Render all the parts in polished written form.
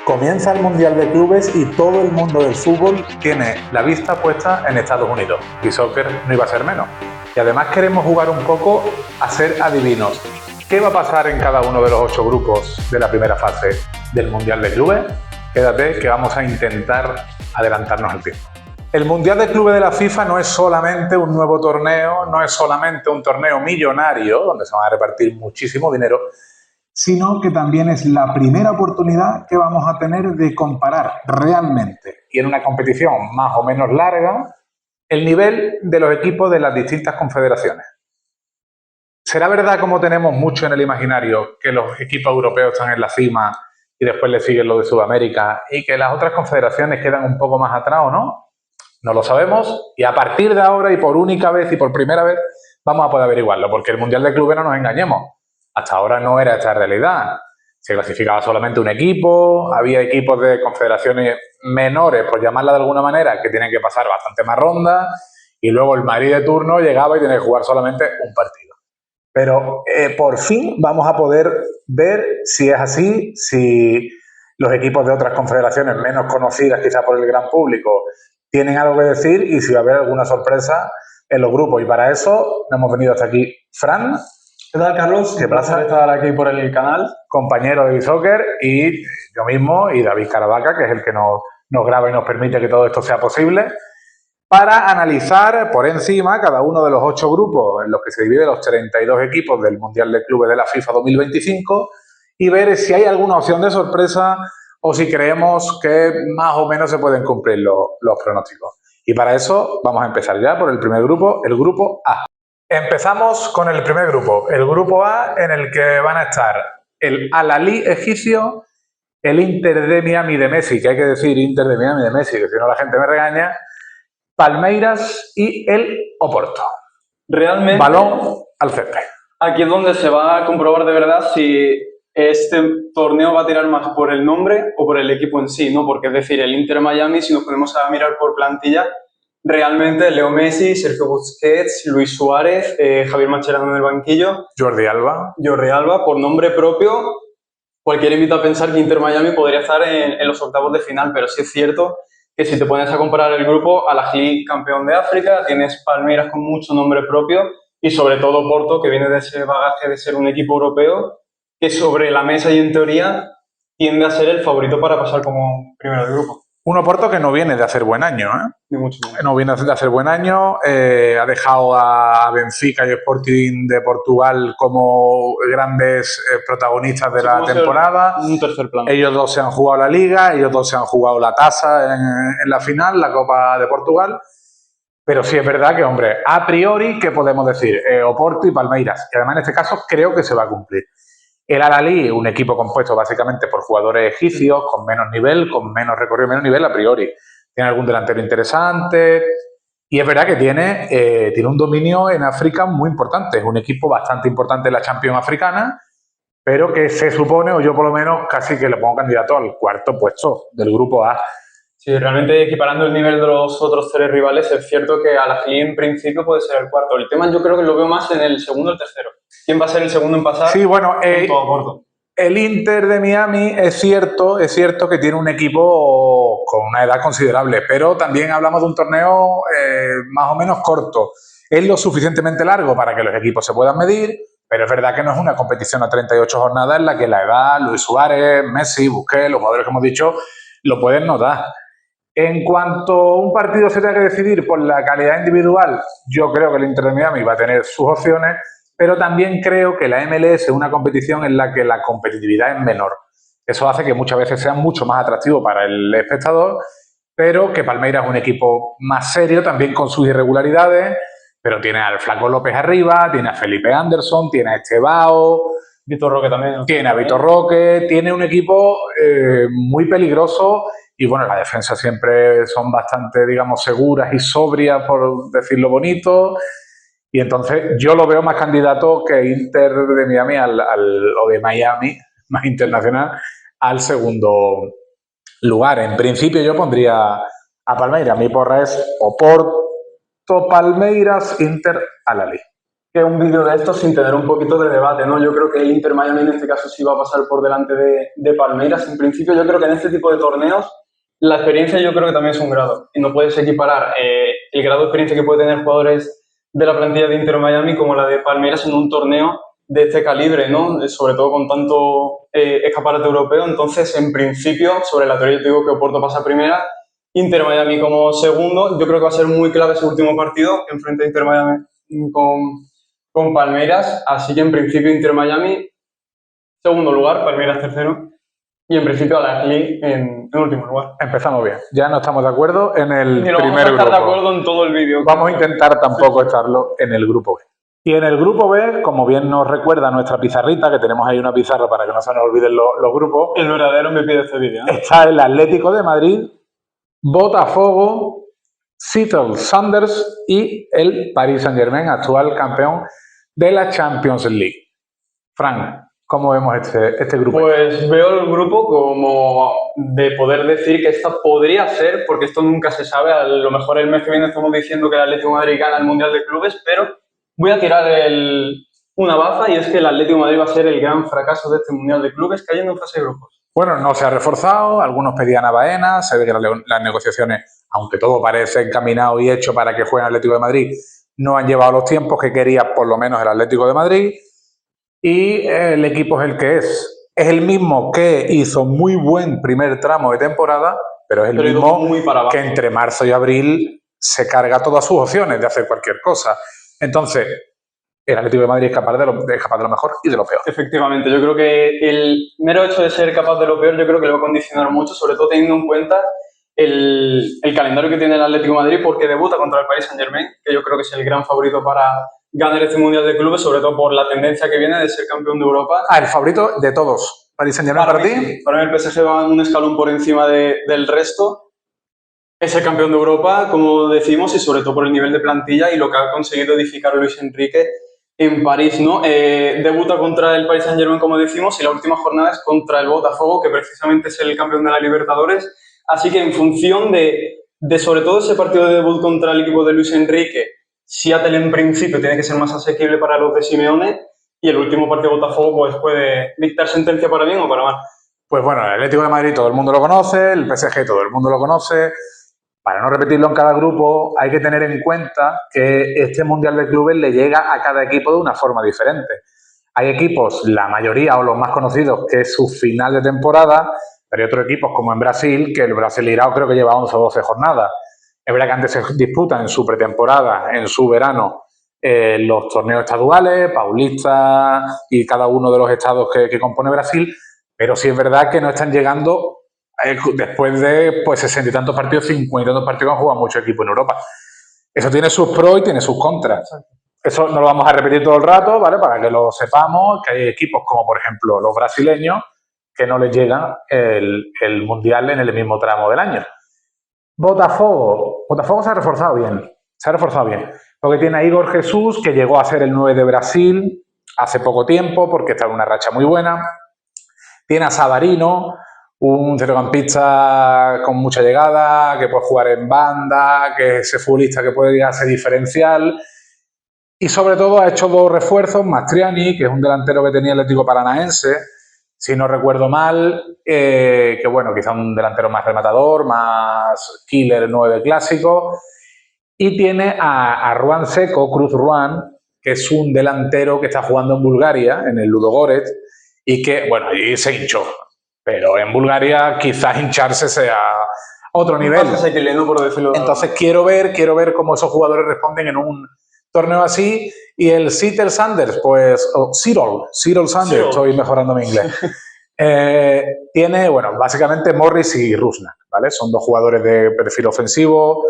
Comienza el Mundial de Clubes y todo el mundo del fútbol tiene la vista puesta en Estados Unidos. Y soccer no iba a ser menos. Y además queremos jugar un poco a ser adivinos. ¿Qué va a pasar en cada uno de los 8 grupos de la primera fase del Mundial de Clubes? Quédate que vamos a intentar adelantarnos al tiempo. El Mundial de Clubes de la FIFA no es solamente un nuevo torneo, no es solamente un torneo millonario, donde se va a repartir muchísimo dinero, sino que también es la primera oportunidad que vamos a tener de comparar realmente, y en una competición más o menos larga, el nivel de los equipos de las distintas confederaciones. ¿Será verdad, como tenemos mucho en el imaginario, que los equipos europeos están en la cima y después le siguen los de Sudamérica y que las otras confederaciones quedan un poco más atrás o no? No lo sabemos, y a partir de ahora y por única vez y por primera vez vamos a poder averiguarlo, porque el Mundial de Clubes, no nos engañemos, hasta ahora no era esta realidad. Se clasificaba solamente un equipo, había equipos de confederaciones menores, por llamarla de alguna manera, que tienen que pasar bastante más rondas, y luego el Madrid de turno llegaba y tenía que jugar solamente un partido. Pero por fin vamos a poder ver si es así, si los equipos de otras confederaciones menos conocidas quizá por el gran público tienen algo que decir y si va a haber alguna sorpresa en los grupos. Y para eso hemos venido hasta aquí Fran. ¿Qué tal, Carlos? ¿Qué pasa? Estar aquí por el canal. Compañero de Bisoccer, y yo mismo y David Caravaca, que es el que nos graba y nos permite que todo esto sea posible, para analizar por encima cada uno de los 8 grupos en los que se dividen los 32 equipos del Mundial de Clubes de la FIFA 2025 y ver si hay alguna opción de sorpresa o si creemos que más o menos se pueden cumplir los pronósticos. Y para eso vamos a empezar ya por el primer grupo, el grupo A. Empezamos con el primer grupo, el grupo A, en el que van a estar el Al-Ahly egipcio, el Inter de Miami de Messi, que hay que decir Inter de Miami de Messi, que si no la gente me regaña, Palmeiras y el Oporto. Realmente, balón al césped. Aquí es donde se va a comprobar de verdad si este torneo va a tirar más por el nombre o por el equipo en sí, ¿no? Porque es decir, el Inter Miami, si nos ponemos a mirar por plantilla, realmente Leo Messi, Sergio Busquets, Luis Suárez, Javier Mascherano en el banquillo, Jordi Alba, por nombre propio, cualquiera invita a pensar que Inter Miami podría estar en los octavos de final, pero sí es cierto que si te pones a comparar el grupo, Al-Ahly, campeón de África, tienes Palmeiras con mucho nombre propio y sobre todo Porto, que viene de ese bagaje de ser un equipo europeo que sobre la mesa y en teoría tiende a ser el favorito para pasar como primero de grupo. Un Oporto que no viene de hacer buen año, ¿eh? Ni mucho menos. No viene de hacer buen año, ha dejado a Benfica y Sporting de Portugal como grandes protagonistas de la temporada. Un tercer plano. Ellos dos se han jugado la Liga, ellos dos se han jugado la tasa en la final, la Copa de Portugal. Pero sí es verdad que, hombre, a priori, ¿qué podemos decir? Oporto y Palmeiras. Y además en este caso creo que se va a cumplir. El Al-Ahly, un equipo compuesto básicamente por jugadores egipcios, con menos nivel, con menos recorrido, menos nivel a priori. Tiene algún delantero interesante y es verdad que tiene un dominio en África muy importante. Es un equipo bastante importante en la Champions africana, pero que se supone, o yo por lo menos casi que le pongo candidato al cuarto puesto del grupo A. Sí, realmente equiparando el nivel de los otros 3 rivales, es cierto que Al-Ahly en principio puede ser el cuarto. El tema yo creo que lo veo más en el segundo o el tercero. ¿Quién va a ser el segundo en pasar? Sí, bueno, Porto. El Inter de Miami es cierto que tiene un equipo con una edad considerable, pero también hablamos de un torneo más o menos corto. Es lo suficientemente largo para que los equipos se puedan medir, pero es verdad que no es una competición a 38 jornadas en la que la edad, Luis Suárez, Messi, Busquets, los jugadores que hemos dicho, lo pueden notar. En cuanto un partido se tenga que decidir por la calidad individual, yo creo que el Inter de Miami va a tener sus opciones, pero también creo que la MLS es una competición en la que la competitividad es menor. Eso hace que muchas veces sea mucho más atractivo para el espectador, pero que Palmeiras es un equipo más serio, también con sus irregularidades, pero tiene al Flaco López arriba, tiene a Felipe Anderson, tiene a Estevao, Vitor Roque también. Tiene a Vitor Roque, tiene un equipo muy peligroso y bueno, las defensas siempre son bastante, digamos, seguras y sobrias, por decirlo bonito. Y entonces yo lo veo más candidato que Inter de Miami o de Miami, más internacional, al segundo lugar. En principio yo pondría a Palmeiras. Mi porra es Oporto, Palmeiras, Inter, Al-Ahly. que un vídeo de esto sin tener un poquito de debate, ¿no? Yo creo que el Inter Miami en este caso sí va a pasar por delante de Palmeiras. En principio yo creo que en este tipo de torneos la experiencia yo creo que también es un grado. Y no puedes equiparar el grado de experiencia que pueden tener jugadores de la plantilla de Inter Miami como la de Palmeiras en un torneo de este calibre, ¿no? Sobre todo con tanto escaparate europeo. Entonces, en principio, sobre la teoría yo te digo que Oporto pasa primera, Inter Miami como segundo. Yo creo que va a ser muy clave ese último partido enfrente a Inter Miami con Palmeiras. Así que, en principio, Inter Miami segundo lugar, Palmeiras tercero. Y en principio Al-Ahly en último lugar. Empezamos bien. Ya no estamos de acuerdo en el Ni lo primer vamos a estar grupo. de acuerdo en todo el vídeo. Vamos a intentar tampoco estarlo en el grupo B. Y en el grupo B, como bien nos recuerda nuestra pizarrita, que tenemos ahí una pizarra para que no se nos olviden los grupos, El verdadero MVP de este vídeo, ¿eh? está el Atlético de Madrid, Botafogo, Seattle Sounders y el Paris Saint-Germain, actual campeón de la Champions League. Frank, ¿cómo vemos este grupo? Pues veo el grupo como de poder decir que esta podría ser, porque esto nunca se sabe, a lo mejor el mes que viene estamos diciendo que el Atlético de Madrid gana el Mundial de Clubes, pero voy a tirar una baza y es que el Atlético de Madrid va a ser el gran fracaso de este Mundial de Clubes cayendo en fase de grupos. Bueno, no se ha reforzado, algunos pedían a Baena, se ve que las negociaciones, aunque todo parece encaminado y hecho para que juegue el Atlético de Madrid, no han llevado los tiempos que quería por lo menos el Atlético de Madrid. Y el equipo es el que es. Es el mismo que hizo muy buen primer tramo de temporada, pero es el mismo muy para abajo, que entre marzo y abril se carga todas sus opciones de hacer cualquier cosa. Entonces, el Atlético de Madrid es capaz de lo mejor y de lo peor. Efectivamente, yo creo que el mero hecho de ser capaz de lo peor, yo creo que le va a condicionar mucho, sobre todo teniendo en cuenta el calendario que tiene el Atlético de Madrid, porque debuta contra el Paris Saint-Germain, que yo creo que es el gran favorito para ganar este Mundial de Clubes, sobre todo por la tendencia que viene de ser campeón de Europa. Ah, el favorito de todos. Paris Saint-Germain para ti. Sí, para mí el PSG va un escalón por encima del resto. Es el campeón de Europa, como decimos, y sobre todo por el nivel de plantilla y lo que ha conseguido edificar Luis Enrique en París, ¿no? Debuta contra el Paris Saint-Germain, como decimos, y la última jornada es contra el Botafogo, que precisamente es el campeón de la Libertadores. Así que en función de sobre todo ese partido de debut contra el equipo de Luis Enrique, Seattle en principio tiene que ser más asequible para los de Simeone, y el último partido de Botafogo pues puede dictar sentencia para bien o para mal. Pues bueno, el Atlético de Madrid todo el mundo lo conoce, el PSG todo el mundo lo conoce. Para no repetirlo en cada grupo, hay que tener en cuenta que este Mundial de Clubes le llega a cada equipo de una forma diferente. Hay equipos, la mayoría o los más conocidos, que es su final de temporada, pero hay otros equipos como en Brasil, que el Brasileirao creo que lleva 11 o 12 jornadas. Es verdad que antes se disputan en su pretemporada, en su verano, los torneos estaduales, Paulista y cada uno de los estados que compone Brasil, pero sí es verdad que no están llegando después de pues 60 y tantos partidos, 50 y tantos partidos que han jugado muchos equipos en Europa. Eso tiene sus pros y tiene sus contras. Eso no lo vamos a repetir todo el rato, ¿vale? Para que lo sepamos, que hay equipos como, por ejemplo, los brasileños, que no les llega el Mundial en el mismo tramo del año. Botafogo se ha reforzado bien. Porque tiene a Igor Jesús, que llegó a ser el 9 de Brasil hace poco tiempo, porque está en una racha muy buena. Tiene a Savarino, un centrocampista con mucha llegada, que puede jugar en banda, que es ese futbolista que puede llegar a ser diferencial. Y sobre todo ha hecho dos refuerzos, Mastriani, que es un delantero que tenía el Atlético Paranaense, si no recuerdo mal, que bueno, quizá un delantero más rematador, más killer 9 clásico. Y tiene a Ruan Seco, Cruz Ruan, que es un delantero que está jugando en Bulgaria, en el Ludogorets, y que, bueno, allí se hinchó. Pero en Bulgaria quizás hincharse sea otro nivel. Entonces quiero ver cómo esos jugadores responden en un torneo así. Y el Seattle Sounders, pues, Seattle Sounders, estoy mejorando mi inglés. Tiene, bueno, básicamente Morris y Rusnak, ¿vale? Son dos jugadores de perfil ofensivo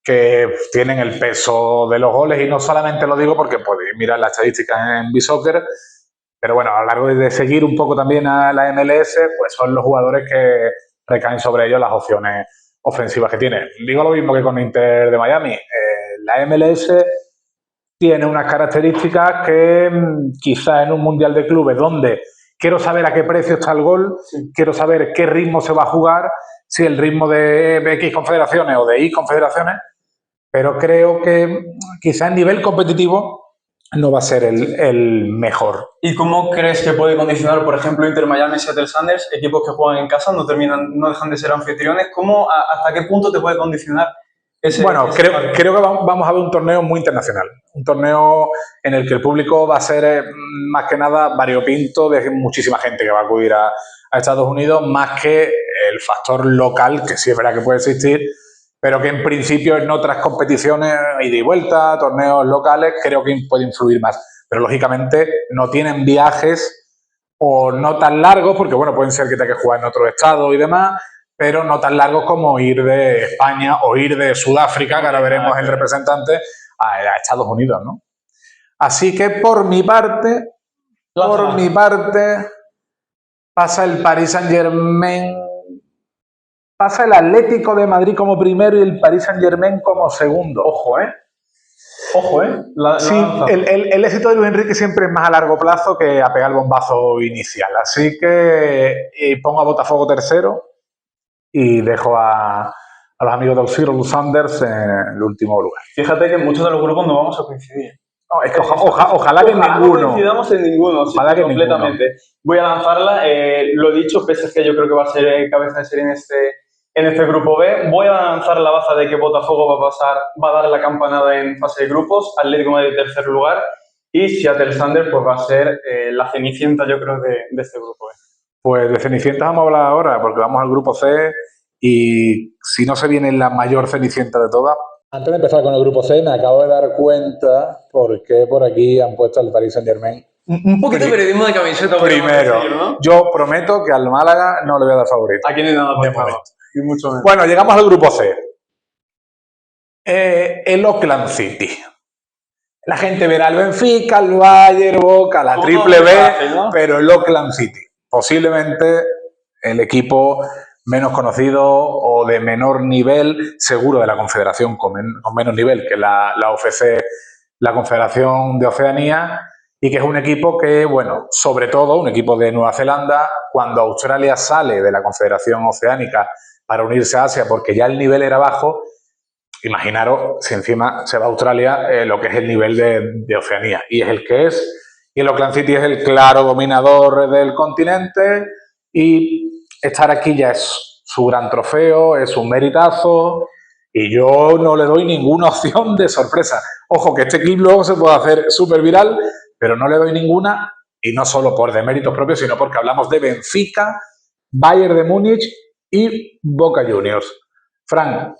que tienen el peso de los goles, y no solamente lo digo porque podéis mirar las estadísticas en B-Soccer, pero bueno, a lo largo de seguir un poco también a la MLS, pues son los jugadores que recaen sobre ellos las opciones ofensivas que tiene. Digo lo mismo que con Inter de Miami. La MLS tiene unas características que quizá en un Mundial de Clubes donde quiero saber a qué precio está el gol, quiero saber qué ritmo se va a jugar, si el ritmo de X confederaciones o de Y confederaciones, pero creo que quizá en nivel competitivo no va a ser el mejor. ¿Y cómo crees que puede condicionar, por ejemplo, Inter Miami y Seattle Sounders, equipos que juegan en casa, no dejan de ser anfitriones? ¿Hasta qué punto te puede condicionar ese? Bueno, creo que vamos a ver un torneo muy internacional. Un torneo en el que el público va a ser más que nada variopinto de muchísima gente que va a acudir a Estados Unidos, más que el factor local, que sí es verdad que puede existir, pero que en principio en otras competiciones, ida y vuelta, torneos locales, creo que puede influir más. Pero lógicamente no tienen viajes o no tan largos, porque bueno, pueden ser que tenga que jugar en otro estado y demás, pero no tan largos como ir de España o ir de Sudáfrica, que ahora veremos el representante, a Estados Unidos, ¿no? Así que por mi parte, pasa el Paris Saint-Germain, pasa el Atlético de Madrid como primero y el Paris Saint-Germain como segundo. Ojo, ¿eh? Ojo, ¿eh? Sí, el éxito de Luis Enrique siempre es más a largo plazo que a pegar el bombazo inicial. Así que pongo a Botafogo tercero y dejo a los amigos del Seattle Sounders en el último lugar. Fíjate que en muchos de los grupos no vamos a coincidir. No, es que ojalá que ninguno. No coincidamos en ninguno, ojalá sí, que completamente. Ninguno. Voy a lanzarla. Lo dicho, PSG yo creo que va a ser cabeza de serie en este grupo B. Voy a lanzar la baza de que Botafogo va a dar la campanada en fase de grupos, Atlético de Madrid tercer lugar y Seattle Sounders pues va a ser la cenicienta yo creo de este grupo B. Pues de cenicienta vamos a hablar ahora porque vamos al grupo C y si no se viene la mayor cenicienta de todas. Antes de empezar con el grupo C me acabo de dar cuenta porque por aquí han puesto al Paris Saint-Germain. Un poquito de periodismo de camiseta. Primero, decir, ¿no? Yo prometo que al Málaga no le voy a dar favorito. Aquí no hay nada de para momento. Y mucho menos. Bueno, llegamos al grupo C. El Auckland City. La gente verá al Benfica, al Bayern, Boca, la Triple B, ¿no? Pero el Auckland City. Posiblemente el equipo menos conocido o de menor nivel, seguro de la Confederación con menos nivel que la OFC, la Confederación de Oceanía, y que es un equipo que, bueno, sobre todo un equipo de Nueva Zelanda, cuando Australia sale de la Confederación Oceánica para unirse a Asia porque ya el nivel era bajo, imaginaros si encima se va a Australia lo que es el nivel de Oceanía, y es el que es, y el Auckland City es el claro dominador del continente, y estar aquí ya es su gran trofeo, es un meritazo, y yo no le doy ninguna opción de sorpresa. Ojo, que este clip luego se puede hacer súper viral, pero no le doy ninguna, y no solo por deméritos propios, sino porque hablamos de Benfica, Bayern de Múnich y Boca Juniors. Fran,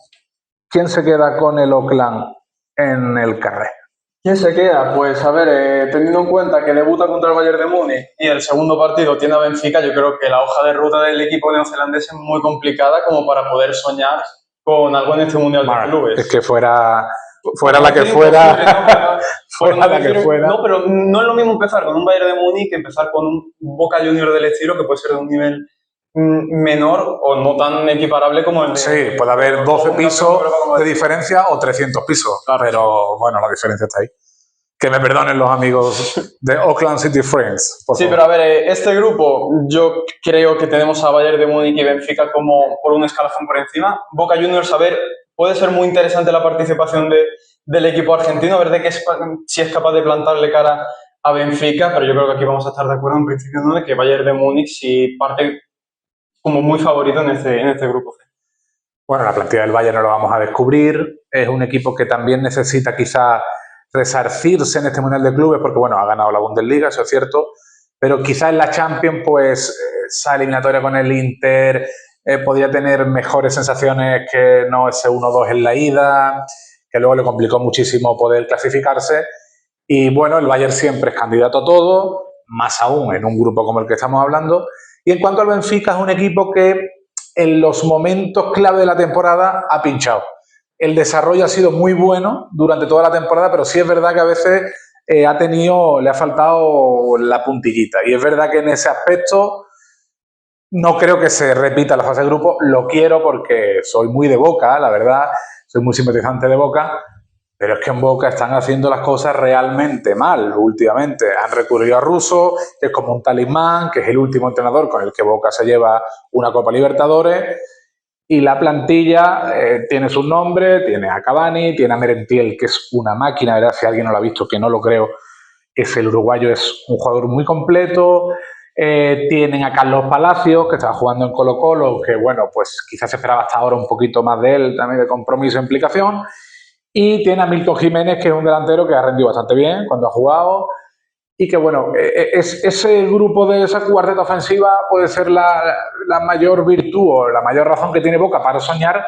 ¿quién se queda con el Auckland en el carré? ¿Quién se queda? Pues a ver, teniendo en cuenta que debuta contra el Bayern de Múnich y el segundo partido tiene a Benfica, yo creo que la hoja de ruta del equipo neozelandés es muy complicada como para poder soñar con algo en este Mundial de Clubes. Es que fuera la que fuera, fuera la que fuera. No, pero no es lo mismo empezar con un Bayern de Múnich que empezar con un Boca Juniors del estilo, que puede ser de un nivel menor o no tan equiparable como el de... Sí, puede haber 12 pisos de diferencia o 300 pisos, claro, pero bueno, la diferencia está ahí. Que me perdonen los amigos de Auckland City Friends. Por favor. Pero a ver, este grupo yo creo que tenemos a Bayern de Múnich y Benfica como por un escalafón por encima. Boca Juniors, a ver, puede ser muy interesante la participación del equipo argentino, a ver si es capaz de plantarle cara a Benfica, pero yo creo que aquí vamos a estar de acuerdo en principio, ¿no?, de que Bayern de Múnich sí parte como muy favorito en este grupo. Bueno, la plantilla del Bayern no lo vamos a descubrir. Es un equipo que también necesita quizá resarcirse en este Mundial de Clubes porque, bueno, ha ganado la Bundesliga, eso es cierto, pero quizá en la Champions, pues, esa eliminatoria con el Inter podría tener mejores sensaciones que no ese 1-2 en la ida, que luego le complicó muchísimo poder clasificarse. Y, bueno, el Bayern siempre es candidato a todo, más aún en un grupo como el que estamos hablando. Y en cuanto al Benfica, es un equipo que en los momentos clave de la temporada ha pinchado. El desarrollo ha sido muy bueno durante toda la temporada, pero sí es verdad que a veces le ha faltado la puntillita. Y es verdad que en ese aspecto no creo que se repita la fase de grupo. Lo quiero porque soy muy de Boca, la verdad, soy muy simpatizante de Boca, pero es que en Boca están haciendo las cosas realmente mal últimamente. Han recurrido a Russo, que es como un talismán, que es el último entrenador con el que Boca se lleva una Copa Libertadores. Y la plantilla tiene su nombre, tiene a Cavani, tiene a Merentiel, que es una máquina, ¿verdad? Si alguien no lo ha visto, que no lo creo, el uruguayo es un jugador muy completo. Tienen a Carlos Palacios, que estaba jugando en Colo-Colo, que bueno, pues quizás se esperaba hasta ahora un poquito más de él, también de compromiso e implicación. Y tiene a Milton Jiménez, que es un delantero que ha rendido bastante bien cuando ha jugado. Y que bueno, ese grupo de esa cuarteta ofensiva puede ser la mayor virtud o la mayor razón que tiene Boca para soñar,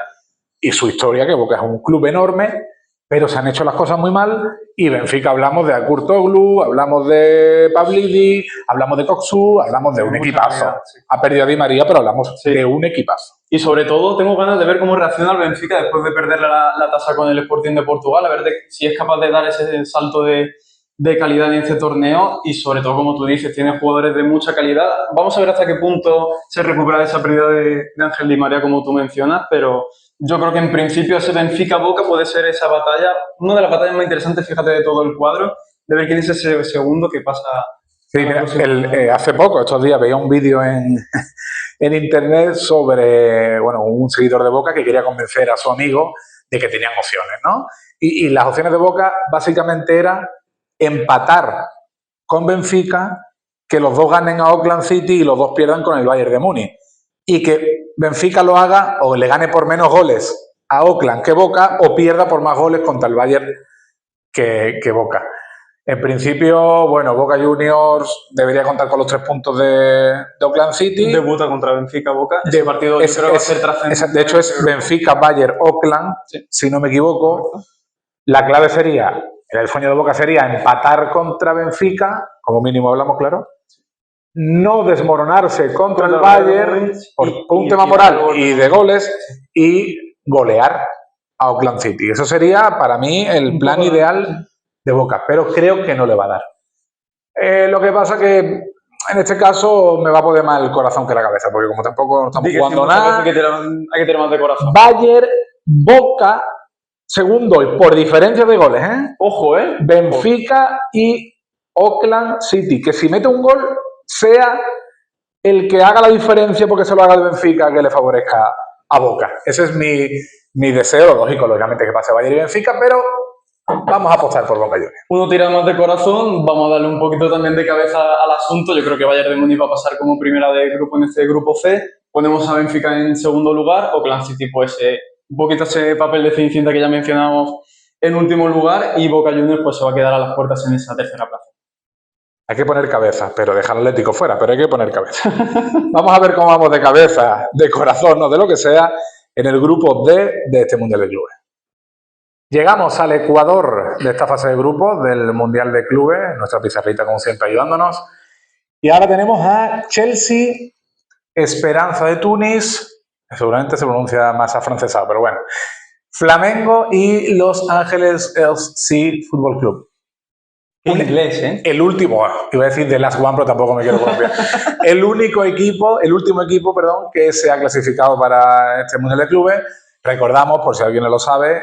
y su historia, que Boca es un club enorme, pero se han hecho las cosas muy mal, y Benfica hablamos de Kurtoglu, hablamos de Pavlidis, hablamos de Coxu, hablamos de un equipazo. Sí. Ha perdido a Di María, pero hablamos de un equipazo. Y sobre todo tengo ganas de ver cómo reacciona el Benfica después de perder la tasa con el Sporting de Portugal, a ver si es capaz de dar ese salto de calidad en este torneo, y sobre todo, como tú dices, tiene jugadores de mucha calidad. Vamos a ver hasta qué punto se recupera esa pérdida de Ángel Di María, como tú mencionas, pero yo creo que en principio ese Benfica-Boca puede ser esa batalla, una de las batallas más interesantes, fíjate, de todo el cuadro, de ver quién es ese segundo que pasa. Sí, mira, hace poco, estos días, veía un vídeo en internet sobre, bueno, un seguidor de Boca que quería convencer a su amigo de que tenían opciones, ¿no? Y las opciones de Boca básicamente eran empatar con Benfica, que los dos ganen a Auckland City y los dos pierdan con el Bayern de Múnich, y que Benfica lo haga o le gane por menos goles a Auckland que Boca, o pierda por más goles contra el Bayern que Boca. En principio, bueno, Boca Juniors debería contar con los 3 puntos de Auckland City. Debuta contra Benfica Boca. Ese partido yo creo que va a ser trascendente. De hecho, es Benfica, Bayern, Auckland, sí, si no me equivoco. Correcto. La clave sería, el sueño de Boca sería empatar contra Benfica, como mínimo hablamos, claro. No desmoronarse contra el Bayern por un tema moral y de goles, y golear a Auckland City. Eso sería, para mí, el plan ideal de Boca, pero creo que no le va a dar. Lo que pasa que en este caso me va a poner más el corazón que la cabeza, porque como tampoco no estamos jugando nada, hay que tener más de corazón. Bayern, Boca, segundo, y por diferencia de goles, Ojo, Benfica y Auckland City, que si mete un gol, sea el que haga la diferencia porque se lo haga el Benfica, que le favorezca a Boca. Ese es mi deseo, lógicamente que pase Bayern y Benfica, pero vamos a apostar por Boca Juniors. Uno tira más de corazón, vamos a darle un poquito también de cabeza al asunto. Yo creo que Bayern de Múnich va a pasar como primera de grupo en este grupo C. Ponemos a Benfica en segundo lugar, Auckland City pues un poquito ese papel de cenicienta que ya mencionamos en último lugar, y Boca Juniors pues se va a quedar a las puertas en esa tercera plaza. Hay que poner cabeza, pero dejar al Atlético fuera, pero hay que poner cabeza. Vamos a ver cómo vamos de cabeza, de corazón o de lo que sea en el grupo D de este Mundial de Clubes. Llegamos al Ecuador de esta fase de grupos del Mundial de Clubes, nuestra pizarrita como siempre ayudándonos. Y ahora tenemos a Chelsea, Esperanza de Túnez, seguramente se pronuncia más afrancesado, pero bueno, Flamengo y Los Ángeles FC Fútbol Club. En inglés, El último, iba a decir The Last One, pero tampoco me quiero copiar. el último equipo, que se ha clasificado para este Mundial de Clubes. Recordamos, por si alguien no lo sabe,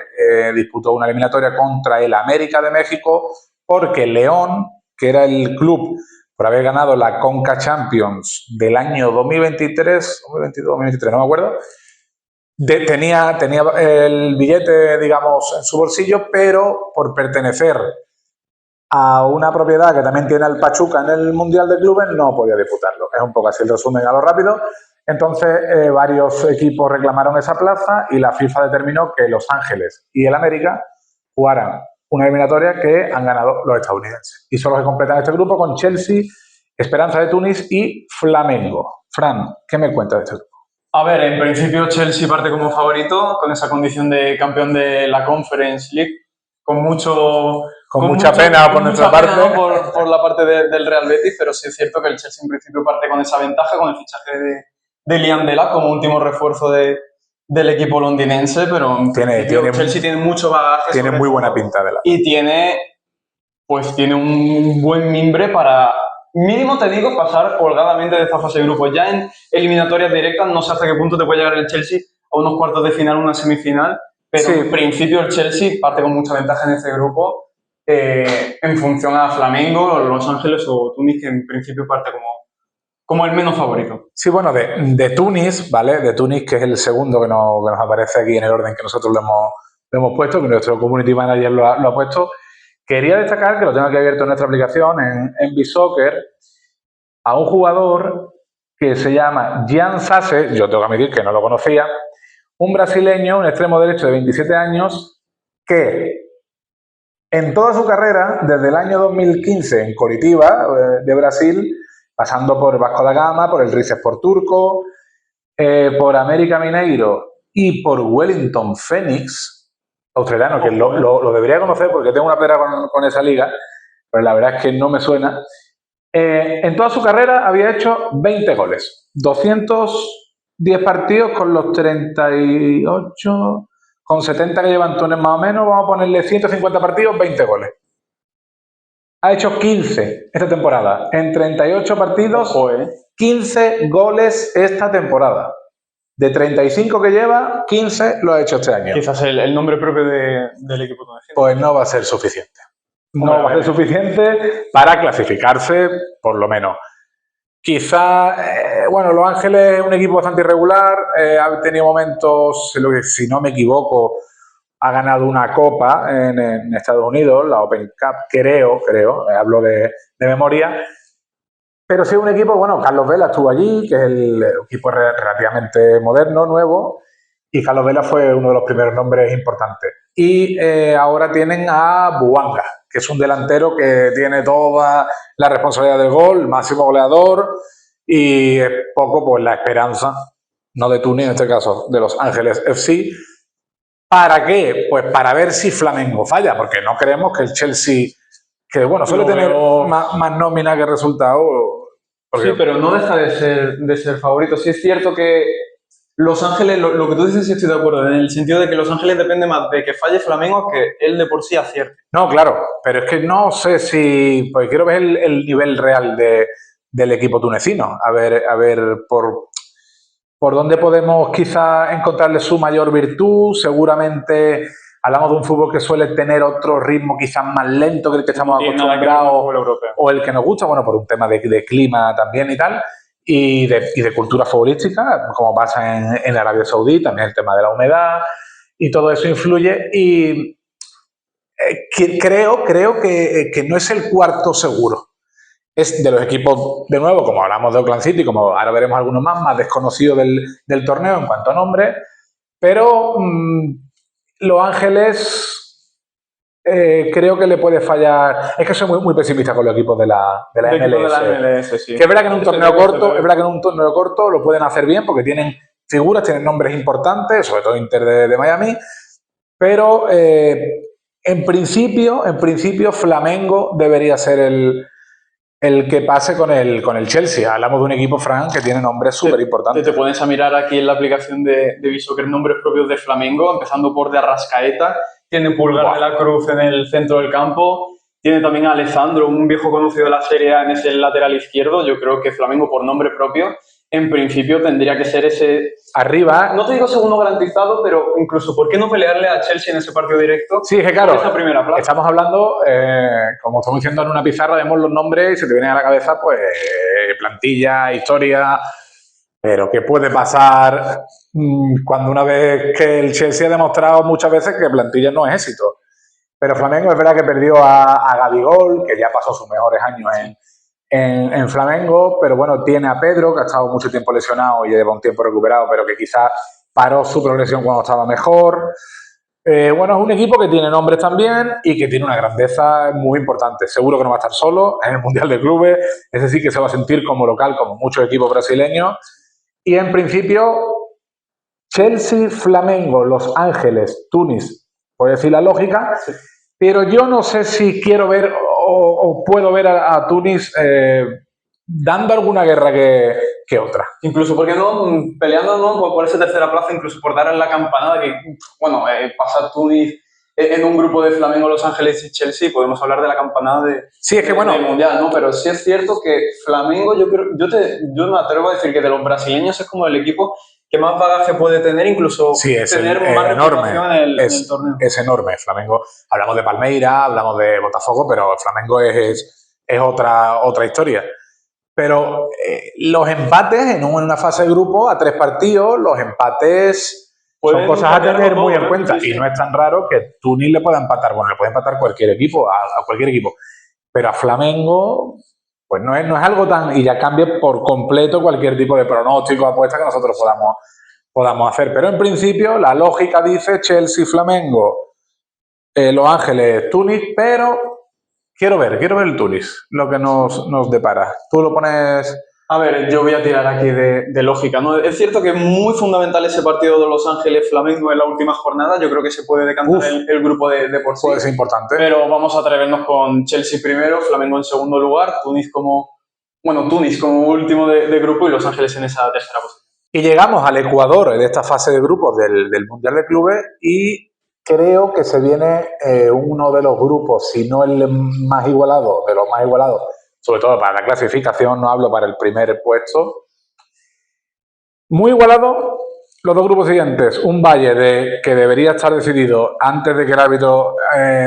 disputó una eliminatoria contra el América de México, porque León, que era el club por haber ganado la Conca Champions del año 2023, 2023, no me acuerdo, tenía el billete, digamos, en su bolsillo, pero por pertenecer a una propiedad que también tiene el Pachuca en el Mundial de Clubes, no podía disputarlo. Es un poco así el resumen a lo rápido. Entonces, varios equipos reclamaron esa plaza y la FIFA determinó que Los Ángeles y el América jugaran una eliminatoria que han ganado los estadounidenses. Y son los que completan este grupo con Chelsea, Esperanza de Túnez y Flamengo. Fran, ¿qué me cuentas de este grupo? A ver, en principio Chelsea parte como favorito, con esa condición de campeón de la Conference League, con mucha pena por nuestra parte. Por la parte del Real Betis, pero sí es cierto que el Chelsea en principio parte con esa ventaja, con el fichaje de Liam Delap como último refuerzo del equipo londinense, pero Chelsea tiene mucho bagaje. Tiene muy buena pinta Delap. Y tiene un buen mimbre para, mínimo te digo, pasar holgadamente de esta fase de grupos. Ya en eliminatorias directas no sé hasta qué punto te puede llegar el Chelsea a unos cuartos de final, una semifinal, pero en principio el Chelsea parte con mucha ventaja en este grupo, en función a Flamengo, Los Ángeles o Túnez, que en principio parte como el menos favorito. Sí, bueno, de Túnez, ¿vale? De Túnez, que es el segundo que nos aparece aquí en el orden que nosotros lo hemos puesto, que nuestro community manager lo ha puesto. Quería destacar, que lo tengo aquí abierto en nuestra aplicación, en BeSoccer, a un jugador que se llama Jean Sase, yo tengo que admitir que no lo conocía, un brasileño, un extremo derecho de 27 años, que en toda su carrera, desde el año 2015 en Coritiba, de Brasil, pasando por Vasco da Gama, por el Rizespor turco, por América Mineiro y por Wellington Phoenix, australiano, que lo debería conocer porque tengo una pera con esa liga, pero la verdad es que no me suena. En toda su carrera había hecho 20 goles, 210 partidos con los 38, con 70 que lleva Antunes más o menos, vamos a ponerle 150 partidos, 20 goles. Ha hecho 15 esta temporada. En 38 partidos, 15 goles esta temporada. De 35 que lleva, 15 lo ha hecho este año. Quizás el nombre propio del equipo tunecino. Pues no va a ser suficiente. No va a ser suficiente para clasificarse, por lo menos. Quizá, bueno, Los Ángeles es un equipo bastante irregular, ha tenido momentos, si no me equivoco, ha ganado una copa en Estados Unidos, la Open Cup, creo, hablo de memoria. Pero sí un equipo, bueno, Carlos Vela estuvo allí, que es el equipo relativamente moderno, nuevo, y Carlos Vela fue uno de los primeros nombres importantes. Y ahora tienen a Bouanga, que es un delantero que tiene toda la responsabilidad del gol, máximo goleador, y es poco pues la esperanza, no de Túnez en este caso, de Los Ángeles FC. ¿Para qué? Pues para ver si Flamengo falla, porque no creemos que el Chelsea, que bueno, suele tener más nómina que resultado. Sí, pero no deja de ser favorito. Sí es cierto que Los Ángeles, lo que tú dices, sí estoy de acuerdo, en el sentido de que Los Ángeles depende más de que falle Flamengo que él de por sí acierte. No, claro, pero es que no sé si, pues quiero ver el nivel real del equipo tunecino, a ver por dónde podemos quizá encontrarle su mayor virtud. Seguramente hablamos de un fútbol que suele tener otro ritmo quizás más lento que el que estamos acostumbrados o el que nos gusta, bueno, por un tema de clima también y tal, y de cultura futbolística, como pasa en Arabia Saudí, también el tema de la humedad y todo eso influye. Y creo que no es el cuarto seguro. Es de los equipos, de nuevo, como hablamos de Auckland City, como ahora veremos algunos más desconocidos del torneo en cuanto a nombre, pero Los Ángeles creo que le puede fallar. Es que soy muy pesimista con los equipos de la MLS. Sí. Que es verdad que en un torneo corto lo pueden hacer bien porque tienen figuras, tienen nombres importantes, sobre todo Inter de Miami, pero en principio Flamengo debería ser el que pase con el Chelsea. Hablamos de un equipo, Fran, que tiene nombres súper importantes. Te pones a mirar aquí en la aplicación de BeSoccer nombres propios de Flamengo, empezando por de Arrascaeta, tiene Pulgar de la Cruz en el centro del campo, tiene también a Alessandro, un viejo conocido de la Serie A en ese lateral izquierdo. Yo creo que Flamengo, por nombre propio, en principio tendría que ser ese... Arriba. No te digo segundo garantizado, pero incluso, ¿por qué no pelearle a Chelsea en ese partido directo? Sí, es que claro, esa primera plaza? Estamos hablando, como estamos diciendo en una pizarra, vemos los nombres y se te viene a la cabeza, pues, plantilla, historia. Pero ¿qué puede pasar cuando una vez que el Chelsea ha demostrado muchas veces que plantilla no es éxito? Pero Flamengo es verdad que perdió a Gabigol, que ya pasó sus mejores años en Flamengo, pero bueno, tiene a Pedro, que ha estado mucho tiempo lesionado y lleva un tiempo recuperado, pero que quizás paró su progresión cuando estaba mejor. Bueno, es un equipo que tiene nombres también y que tiene una grandeza muy importante. Seguro que no va a estar solo en el Mundial de Clubes, ese sí que se va a sentir como local, como muchos equipos brasileños. Y en principio, Chelsea, Flamengo, Los Ángeles, Túnez, puede decir la lógica, pero yo no sé si quiero ver o puedo ver a Túnez dando alguna guerra que otra. Incluso, ¿por qué no? Peleando, ¿no?, por esa tercera plaza, incluso por dar en la campanada que, bueno, pasa Túnez en un grupo de Flamengo, Los Ángeles y Chelsea, podemos hablar de la campanada del Mundial, ¿no? Pero sí es cierto que Flamengo, yo me atrevo a decir que de los brasileños es como el equipo que más bagaje puede tener, incluso tener más reputación en el torneo. Es enorme. Flamengo, hablamos de Palmeira, hablamos de Botafogo, pero Flamengo es otra historia. Pero los empates en una fase de grupo a 3 partidos, los empates Son cosas a tener muy en cuenta. Sí, y sí. no es tan raro que Tunis le pueda empatar, bueno, le puede empatar cualquier equipo, a cualquier equipo. Pero a Flamengo, pues no es algo tan... Y ya cambia por completo cualquier tipo de pronóstico, apuesta que nosotros podamos hacer. Pero en principio la lógica dice Chelsea-Flamengo, Los Ángeles-Tunis, pero quiero ver el Tunis, lo que nos depara. Tú lo pones... A ver, yo voy a tirar aquí de lógica, ¿no? Es cierto que es muy fundamental ese partido de Los Ángeles-Flamengo en la última jornada. Yo creo que se puede decantar el grupo de por sí. Puede ser importante. Pero vamos a atrevernos con Chelsea primero, Flamengo en segundo lugar, Tunis como último de grupo y Los Ángeles en esa tercera posición. Y llegamos al Ecuador de esta fase de grupos del Mundial de Clubes y creo que se viene uno de los grupos, si no el más igualado, de los más igualados, sobre todo para la clasificación, no hablo para el primer puesto. Muy igualado los dos grupos siguientes. Un Valle que debería estar decidido antes de que el árbitro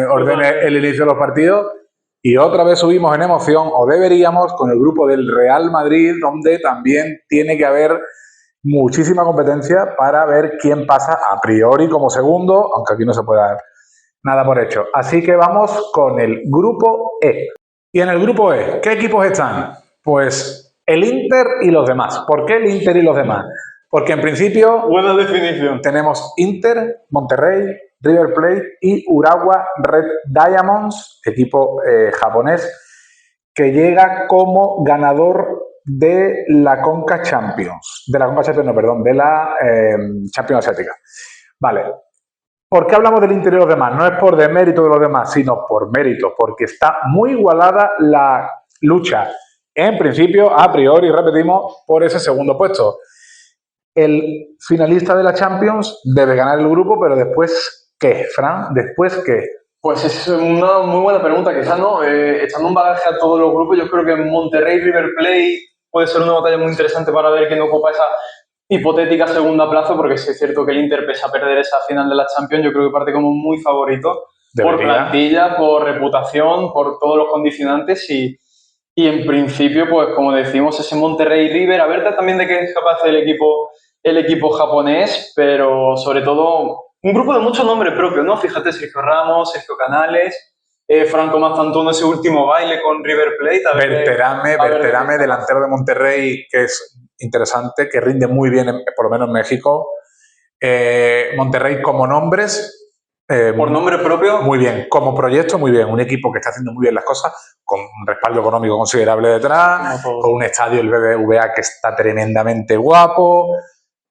ordene el inicio de los partidos. Y otra vez subimos en emoción, o deberíamos, con el grupo del Real Madrid, donde también tiene que haber muchísima competencia para ver quién pasa a priori como segundo, aunque aquí no se puede dar nada por hecho. Así que vamos con el grupo E. Y en el grupo E, ¿qué equipos están? Pues el Inter y los demás. ¿Por qué el Inter y los demás? Porque en principio... Buena definición. Tenemos Inter, Monterrey, River Plate y Urawa Red Diamonds, equipo japonés, que llega como ganador de la Conca Champions. De la Conca Champions, no, perdón, de la Champions Asiática. Vale. ¿Por qué hablamos del Inter y los demás? No es por demérito de los demás, sino por mérito, porque está muy igualada la lucha. En principio, a priori, repetimos, por ese segundo puesto. El finalista de la Champions debe ganar el grupo, pero después, ¿qué, Fran? ¿Después qué? Pues es una muy buena pregunta, quizás, ¿no? Echando un bagaje a todos los grupos, yo creo que Monterrey River Plate puede ser una batalla muy interesante para ver quién ocupa esa hipotética segunda plaza, porque sí es cierto que el Inter, pese a perder esa final de la Champions, yo creo que parte como muy favorito. Debería. Por plantilla, por reputación, por todos los condicionantes y en principio, pues como decimos, ese Monterrey River, a ver también de qué es capaz el equipo japonés, pero sobre todo un grupo de muchos nombres propios, ¿no? Fíjate, Sergio Ramos, Sergio Canales, Franco Mastantuono, ese último baile con River Plate. Berterame, delantero de Monterrey, que es interesante, que rinde muy bien, por lo menos en México. Monterrey como nombres... por nombre propio. Muy bien. Como proyecto, muy bien. Un equipo que está haciendo muy bien las cosas, con un respaldo económico considerable detrás, con un estadio, el BBVA, que está tremendamente guapo.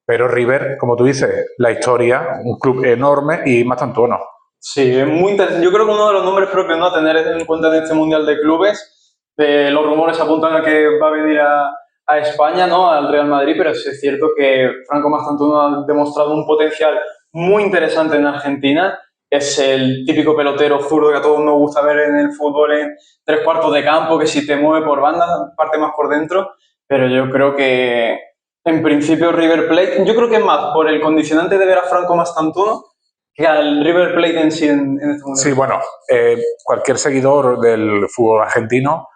Pero River, como tú dices, la historia, un club enorme y Mastantuono. Sí, es muy interesante. Yo creo que uno de los nombres propios, ¿no?, a tener en cuenta en este Mundial de Clubes, los rumores apuntan a que va a venir a España, ¿no?, al Real Madrid, pero sí es cierto que Franco Mastantuono ha demostrado un potencial muy interesante en Argentina. Es el típico pelotero zurdo que a todos nos gusta ver en el fútbol en tres cuartos de campo, que si te mueve por banda, parte más por dentro, pero yo creo que en principio River Plate, yo creo que es más por el condicionante de ver a Franco Mastantuono que al River Plate en sí en este momento. Sí, bueno, cualquier seguidor del fútbol argentino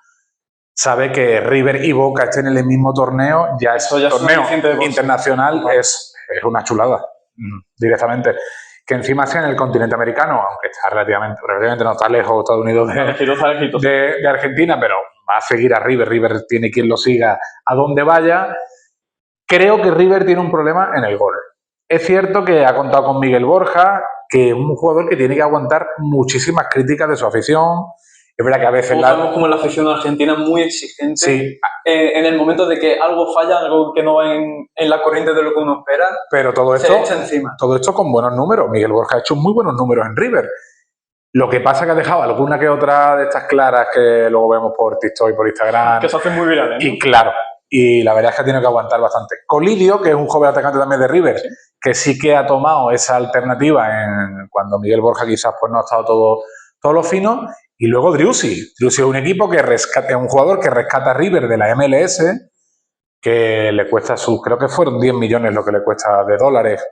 sabe que River y Boca estén en el mismo torneo, ya es torneo internacional, es una chulada, directamente. Que encima sea en el continente americano, aunque está relativamente no está lejos Estados Unidos de Argentina, pero va a seguir a River. River tiene quien lo siga a donde vaya. Creo que River tiene un problema en el gol. Es cierto que ha contado con Miguel Borja, que es un jugador que tiene que aguantar muchísimas críticas de su afición. Es verdad que a veces... como la afición argentina muy exigente. Sí. En el momento de que algo falla, algo que no va en la corriente de lo que uno espera, pero todo esto, se echa encima. Todo esto con buenos números. Miguel Borja ha hecho muy buenos números en River. Lo que pasa es que ha dejado alguna que otra de estas claras que luego vemos por TikTok y por Instagram. Que se hacen muy virales, ¿no? Y claro, y la verdad es que tiene que aguantar bastante. Colidio, que es un joven atacante también de River, sí, que sí que ha tomado esa alternativa cuando Miguel Borja quizás pues no ha estado todo lo fino. Y luego Driussi. Driussi es un equipo que rescata, es un jugador que rescata a River de la MLS, que le cuesta creo que fueron 10 millones lo que le cuesta de dólares,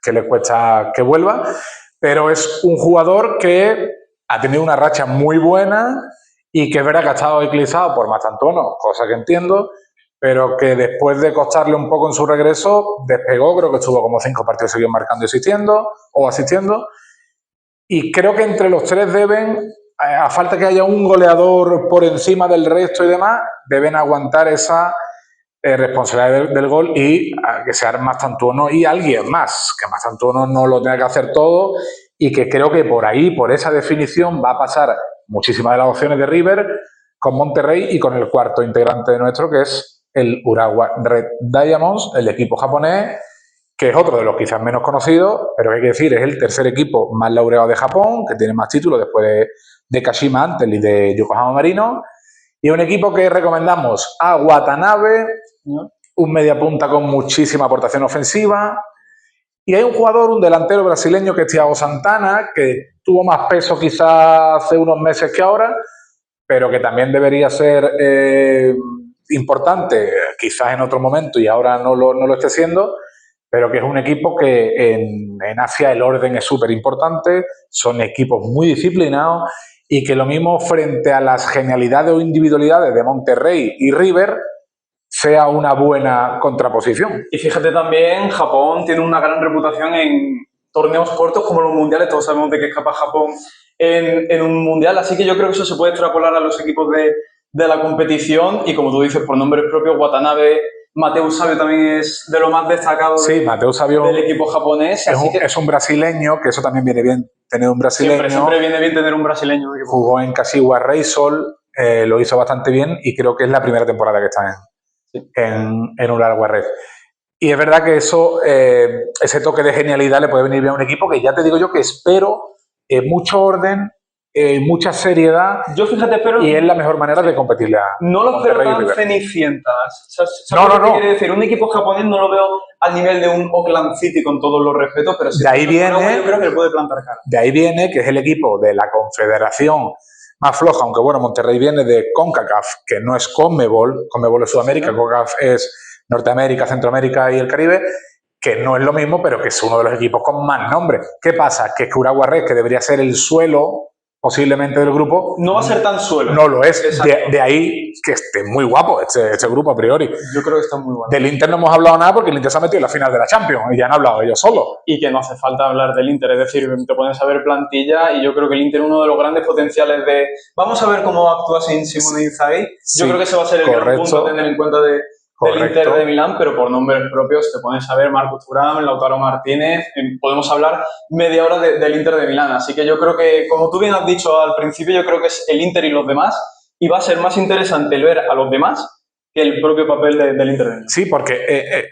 que le cuesta que vuelva, pero es un jugador que ha tenido una racha muy buena y que es verdad que ha estado eclipsado por Mastantuono, cosa que entiendo, pero que después de costarle un poco en su regreso, despegó, creo que estuvo como 5 partidos seguidos marcando y asistiendo. Y creo que entre los tres deben, a falta que haya un goleador por encima del resto y demás, deben aguantar esa responsabilidad del gol y que sea Mastantuono y alguien más, que Mastantuono no lo tenga que hacer todo y que creo que por ahí, por esa definición, va a pasar muchísimas de las opciones de River con Monterrey y con el cuarto integrante de nuestro, que es el Urawa Red Diamonds, el equipo japonés, que es otro de los quizás menos conocidos, pero hay que decir, es el tercer equipo más laureado de Japón, que tiene más títulos después de Kashima Antlers y de Yokohama Marino, y un equipo que recomendamos a Watanabe, un mediapunta con muchísima aportación ofensiva, y hay un jugador, un delantero brasileño que es Thiago Santana, que tuvo más peso quizás hace unos meses que ahora, pero que también debería ser importante, quizás en otro momento y ahora no lo esté siendo, pero que es un equipo que en Asia el orden es súper importante, son equipos muy disciplinados y que lo mismo frente a las genialidades o individualidades de Monterrey y River sea una buena contraposición. Y fíjate también, Japón tiene una gran reputación en torneos cortos como los mundiales, todos sabemos de qué es capaz Japón en un mundial, así que yo creo que eso se puede extrapolar a los equipos de la competición y como tú dices, por nombres propios, Watanabe, Mateu Savio también es de lo más destacado Mateu Savio del equipo japonés. Es un brasileño, que eso también viene bien tener un brasileño. Siempre viene bien tener un brasileño. Jugó en Kashiwa Reysol, lo hizo bastante bien y creo que es la primera temporada que está en Urawa Red. Y es verdad que eso, ese toque de genialidad le puede venir bien a un equipo que ya te digo yo que espero mucho orden, mucha seriedad. Yo fíjate, pero y es la mejor manera de competirle a no lo espero tan cenicientas. ¿Sabes lo que quiere decir? Un equipo japonés no lo veo al nivel de un Oakland City con todos los respetos, pero de ahí viene, yo creo que le puede plantar cara. De ahí viene que es el equipo de la confederación más floja, aunque bueno, Monterrey viene de CONCACAF, que no es CONMEBOL, CONMEBOL es Sudamérica, CONCACAF es Norteamérica, Centroamérica y el Caribe, que no es lo mismo, pero que es uno de los equipos con más nombre. ¿Qué pasa? Que Urawa Red, que debería ser el suelo posiblemente del grupo, no va a ser tan suelo. No lo es. De ahí que esté muy guapo este grupo a priori. Yo creo que está muy bueno. Del Inter no hemos hablado nada porque el Inter se ha metido en la final de la Champions y ya han hablado ellos solos. Y que no hace falta hablar del Inter, es decir, te pones a ver plantilla y yo creo que el Inter es uno de los grandes potenciales de... Vamos a ver cómo actúa sin Simone Inzaghi. Yo creo que ese va a ser el gran punto a tener en cuenta del Inter de Milán, pero por nombres propios te pones a ver Marcus Thuram, Lautaro Martínez, podemos hablar media hora del Inter de Milán, así que yo creo que, como tú bien has dicho al principio, yo creo que es el Inter y los demás, y va a ser más interesante el ver a los demás que el propio papel del Inter de Milán. Sí, porque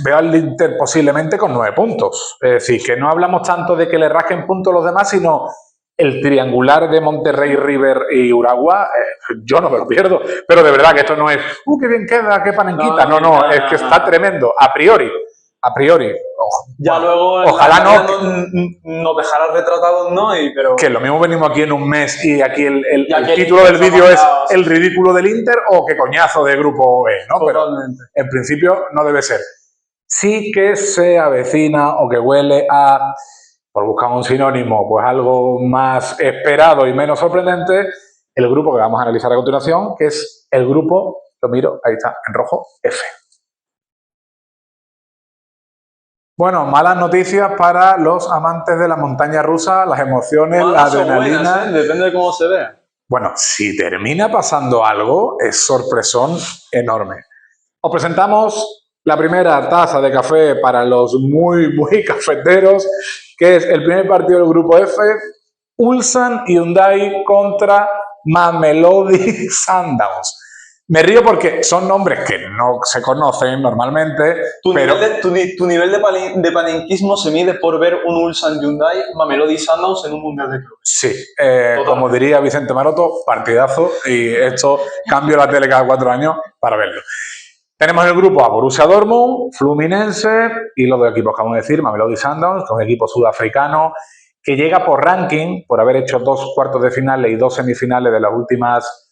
veo al Inter posiblemente con 9 puntos, es decir, que no hablamos tanto de que le rasquen puntos los demás, sino... El triangular de Monterrey, River y Urawa, yo no me lo pierdo, pero de verdad que esto no es, qué bien queda, qué panenquita, no, es que está tremendo, a priori, ya luego ojalá nos dejará retratados, ¿no? Pero... Que lo mismo venimos aquí en un mes y aquí el título del vídeo es el ridículo del Inter o qué coñazo de grupo B, ¿no? Totalmente. Pero en principio no debe ser. Sí que se avecina o que huele a... por buscar un sinónimo, pues algo más esperado y menos sorprendente, el grupo que vamos a analizar a continuación, que es el grupo, lo miro, ahí está, en rojo, F. Bueno, malas noticias para los amantes de la montaña rusa, las emociones, la adrenalina. Buenas, depende de cómo se vea. Bueno, si termina pasando algo, es sorpresón enorme. Os presentamos la primera taza de café para los muy cafeteros, que es el primer partido del grupo F, Ulsan Hyundai contra Mamelodi Sundowns. Me río porque son nombres que no se conocen normalmente, tu nivel de panenquismo se mide por ver un Ulsan Hyundai Mamelodi Sundowns en un mundial de clubes. Sí, como diría Vicente Maroto, partidazo, y esto cambio la tele cada 4 años para verlo. Tenemos en el grupo a Borussia Dortmund, Fluminense y los dos equipos que vamos a decir, Mamelodi Sundowns, que es un equipo sudafricano que llega por ranking, por haber hecho 2 cuartos de finales y 2 semifinales de las últimas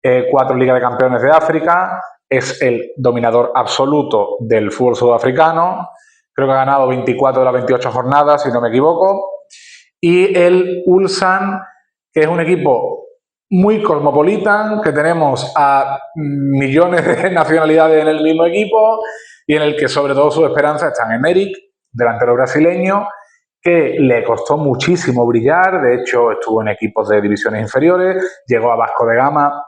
4 Ligas de Campeones de África, es el dominador absoluto del fútbol sudafricano, creo que ha ganado 24 de las 28 jornadas, si no me equivoco, y el Ulsan, que es un equipo muy cosmopolitan, que tenemos a millones de nacionalidades en el mismo equipo y en el que sobre todo sus esperanzas están en Eric, delantero brasileño, que le costó muchísimo brillar, de hecho estuvo en equipos de divisiones inferiores, llegó a Vasco de Gama,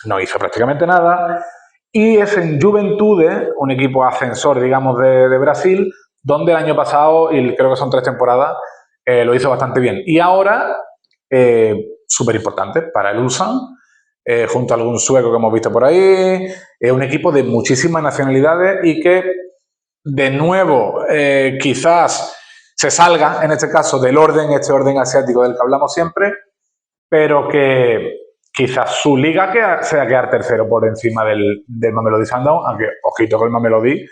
no hizo prácticamente nada, y es en Juventude, un equipo ascensor, digamos, de Brasil, donde el año pasado, y creo que son 3 temporadas, lo hizo bastante bien. Y ahora, súper importante para el Ulsan, junto a algún sueco que hemos visto por ahí, es un equipo de muchísimas nacionalidades y que, de nuevo, quizás se salga, en este caso, del orden, este orden asiático del que hablamos siempre, pero que quizás su liga sea quedar tercero por encima del Mamelodi Sundowns, aunque ojito con el Mamelodi,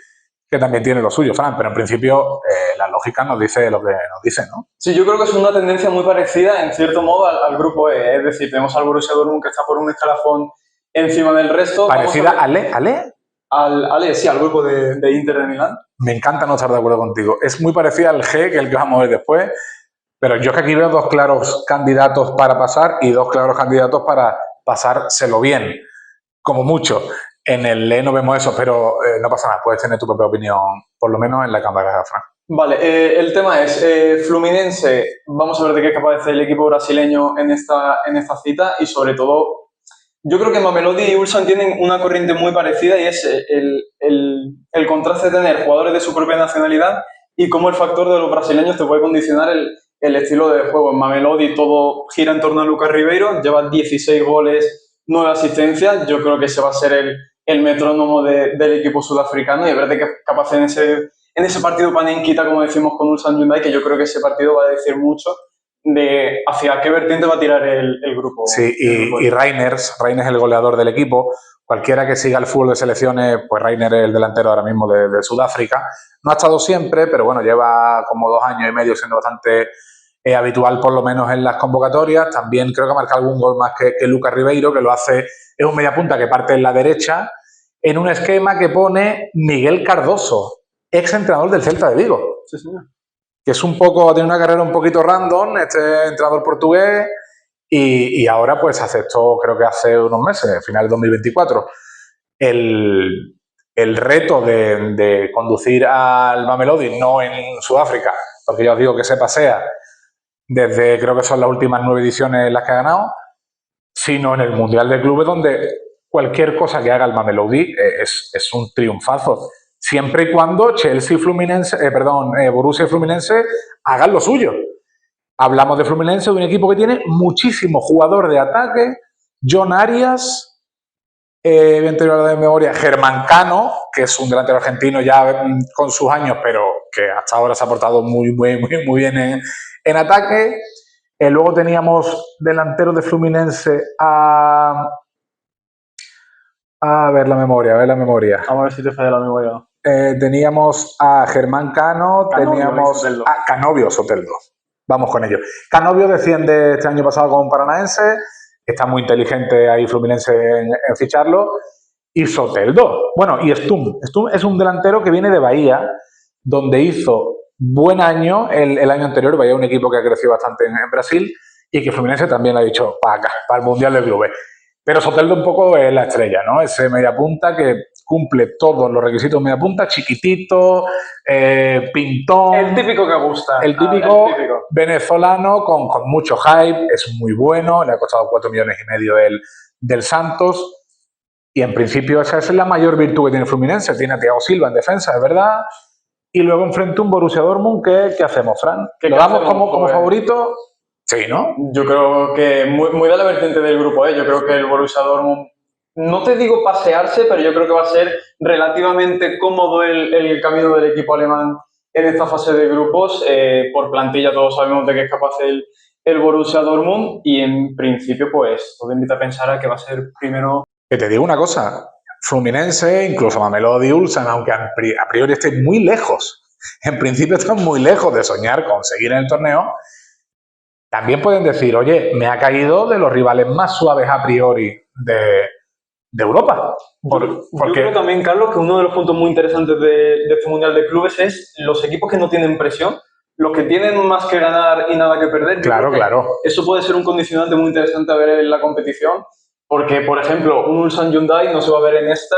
que también tiene lo suyo, Fran, pero en principio la lógica nos dice lo que nos dice, ¿no? Sí, yo creo que es una tendencia muy parecida, en cierto modo, al grupo E. Es decir, tenemos al Borussia Dortmund que está por un escalafón encima del resto. ¿Parecida a Ale? Sí, al grupo de Inter de Milán. Me encanta no estar de acuerdo contigo. Es muy parecida al G, que es el que vamos a ver después, pero yo es que aquí veo 2 claros candidatos para pasar y 2 claros candidatos para pasárselo bien, como mucho. En el E no vemos eso, pero no pasa nada, puedes tener tu propia opinión, por lo menos en la cámara, Fran. Vale, el tema es Fluminense. Vamos a ver de qué es capaz de hacer el equipo brasileño en esta cita y sobre todo, yo creo que Mamelodi y Ulsan tienen una corriente muy parecida y es el contraste de tener jugadores de su propia nacionalidad y cómo el factor de los brasileños te puede condicionar el estilo de juego. En Mamelodi todo gira en torno a Lucas Ribeiro, lleva 16 goles, 9 asistencias. Yo creo que ese va a ser el metrónomo del equipo sudafricano y a ver de qué es capaz en ese partido panenquita, como decimos con Ulsan Hyundai, que yo creo que ese partido va a decir mucho de hacia qué vertiente va a tirar el grupo. Sí, y Reiners es el goleador del equipo. Cualquiera que siga el fútbol de selecciones, pues Reiner es el delantero ahora mismo de Sudáfrica. No ha estado siempre, pero bueno, lleva como 2 años y medio siendo bastante habitual, por lo menos en las convocatorias. También creo que ha marcado algún gol más que Lucas Ribeiro, que lo hace, es un mediapunta que parte en la derecha, en un esquema que pone Miguel Cardoso, ex entrenador del Celta de Vigo. Sí, señor. Que es un poco, tiene una carrera un poquito random, este entrenador portugués, y ahora pues aceptó, creo que hace unos meses, final de 2024, el reto de conducir al Mamelodi, no en Sudáfrica, porque ya os digo que se pasea desde, creo que son las últimas 9 ediciones las que ha ganado, sino en el Mundial de Clubes, donde cualquier cosa que haga el Mamelodi es un triunfazo. Siempre y cuando Chelsea, Borussia y Fluminense hagan lo suyo. Hablamos de Fluminense, de un equipo que tiene muchísimo jugador de ataque. John Arias, de memoria, Germán Cano, que es un delantero argentino ya con sus años, pero que hasta ahora se ha portado muy bien en ataque. Luego teníamos delanteros de Fluminense a ver la memoria. Vamos a ver si te falla la memoria. Teníamos a Germán Cano, teníamos a Canovio Soteldo. Vamos con ello. Canovio desciende este año pasado con un Paranaense, está muy inteligente ahí Fluminense en ficharlo. Y Soteldo, bueno, y Stum. Stum es un delantero que viene de Bahía, donde hizo buen año el año anterior. Bahía es un equipo que ha crecido bastante en Brasil y que Fluminense también le ha dicho para acá, para el Mundial de Clubes. Pero Soteldo un poco es la estrella, ¿no? Ese mediapunta que cumple todos los requisitos de mediapunta, chiquitito, pintón. El típico que gusta. El típico venezolano con mucho hype, es muy bueno, le ha costado 4,5 millones del Santos. Y en principio esa es la mayor virtud que tiene Fluminense. Tiene a Thiago Silva en defensa, es verdad. Y luego enfrente un Borussia Dortmund, ¿qué hacemos, Fran? ¿Lo damos como favorito? Sí, ¿no? Yo creo que muy de la vertiente del grupo, ¿eh? Yo creo que el Borussia Dortmund, no te digo pasearse, pero yo creo que va a ser relativamente cómodo el camino del equipo alemán en esta fase de grupos. Por plantilla todos sabemos de qué es capaz el Borussia Dortmund y en principio pues todo invita a pensar a que va a ser primero. Que te digo una cosa, Fluminense, incluso Mamelodi, Ulsan, aunque a priori estén muy lejos, en principio están muy lejos de soñar con seguir en el torneo, también pueden decir, oye, me ha caído de los rivales más suaves a priori de Europa. Yo creo también, Carlos, que uno de los puntos muy interesantes de este Mundial de Clubes es los equipos que no tienen presión. los que tienen más que ganar y nada que perder. Claro, claro. Eso puede ser un condicionante muy interesante a ver en la competición, porque, por ejemplo, un Ulsan Hyundai no se va a ver en esta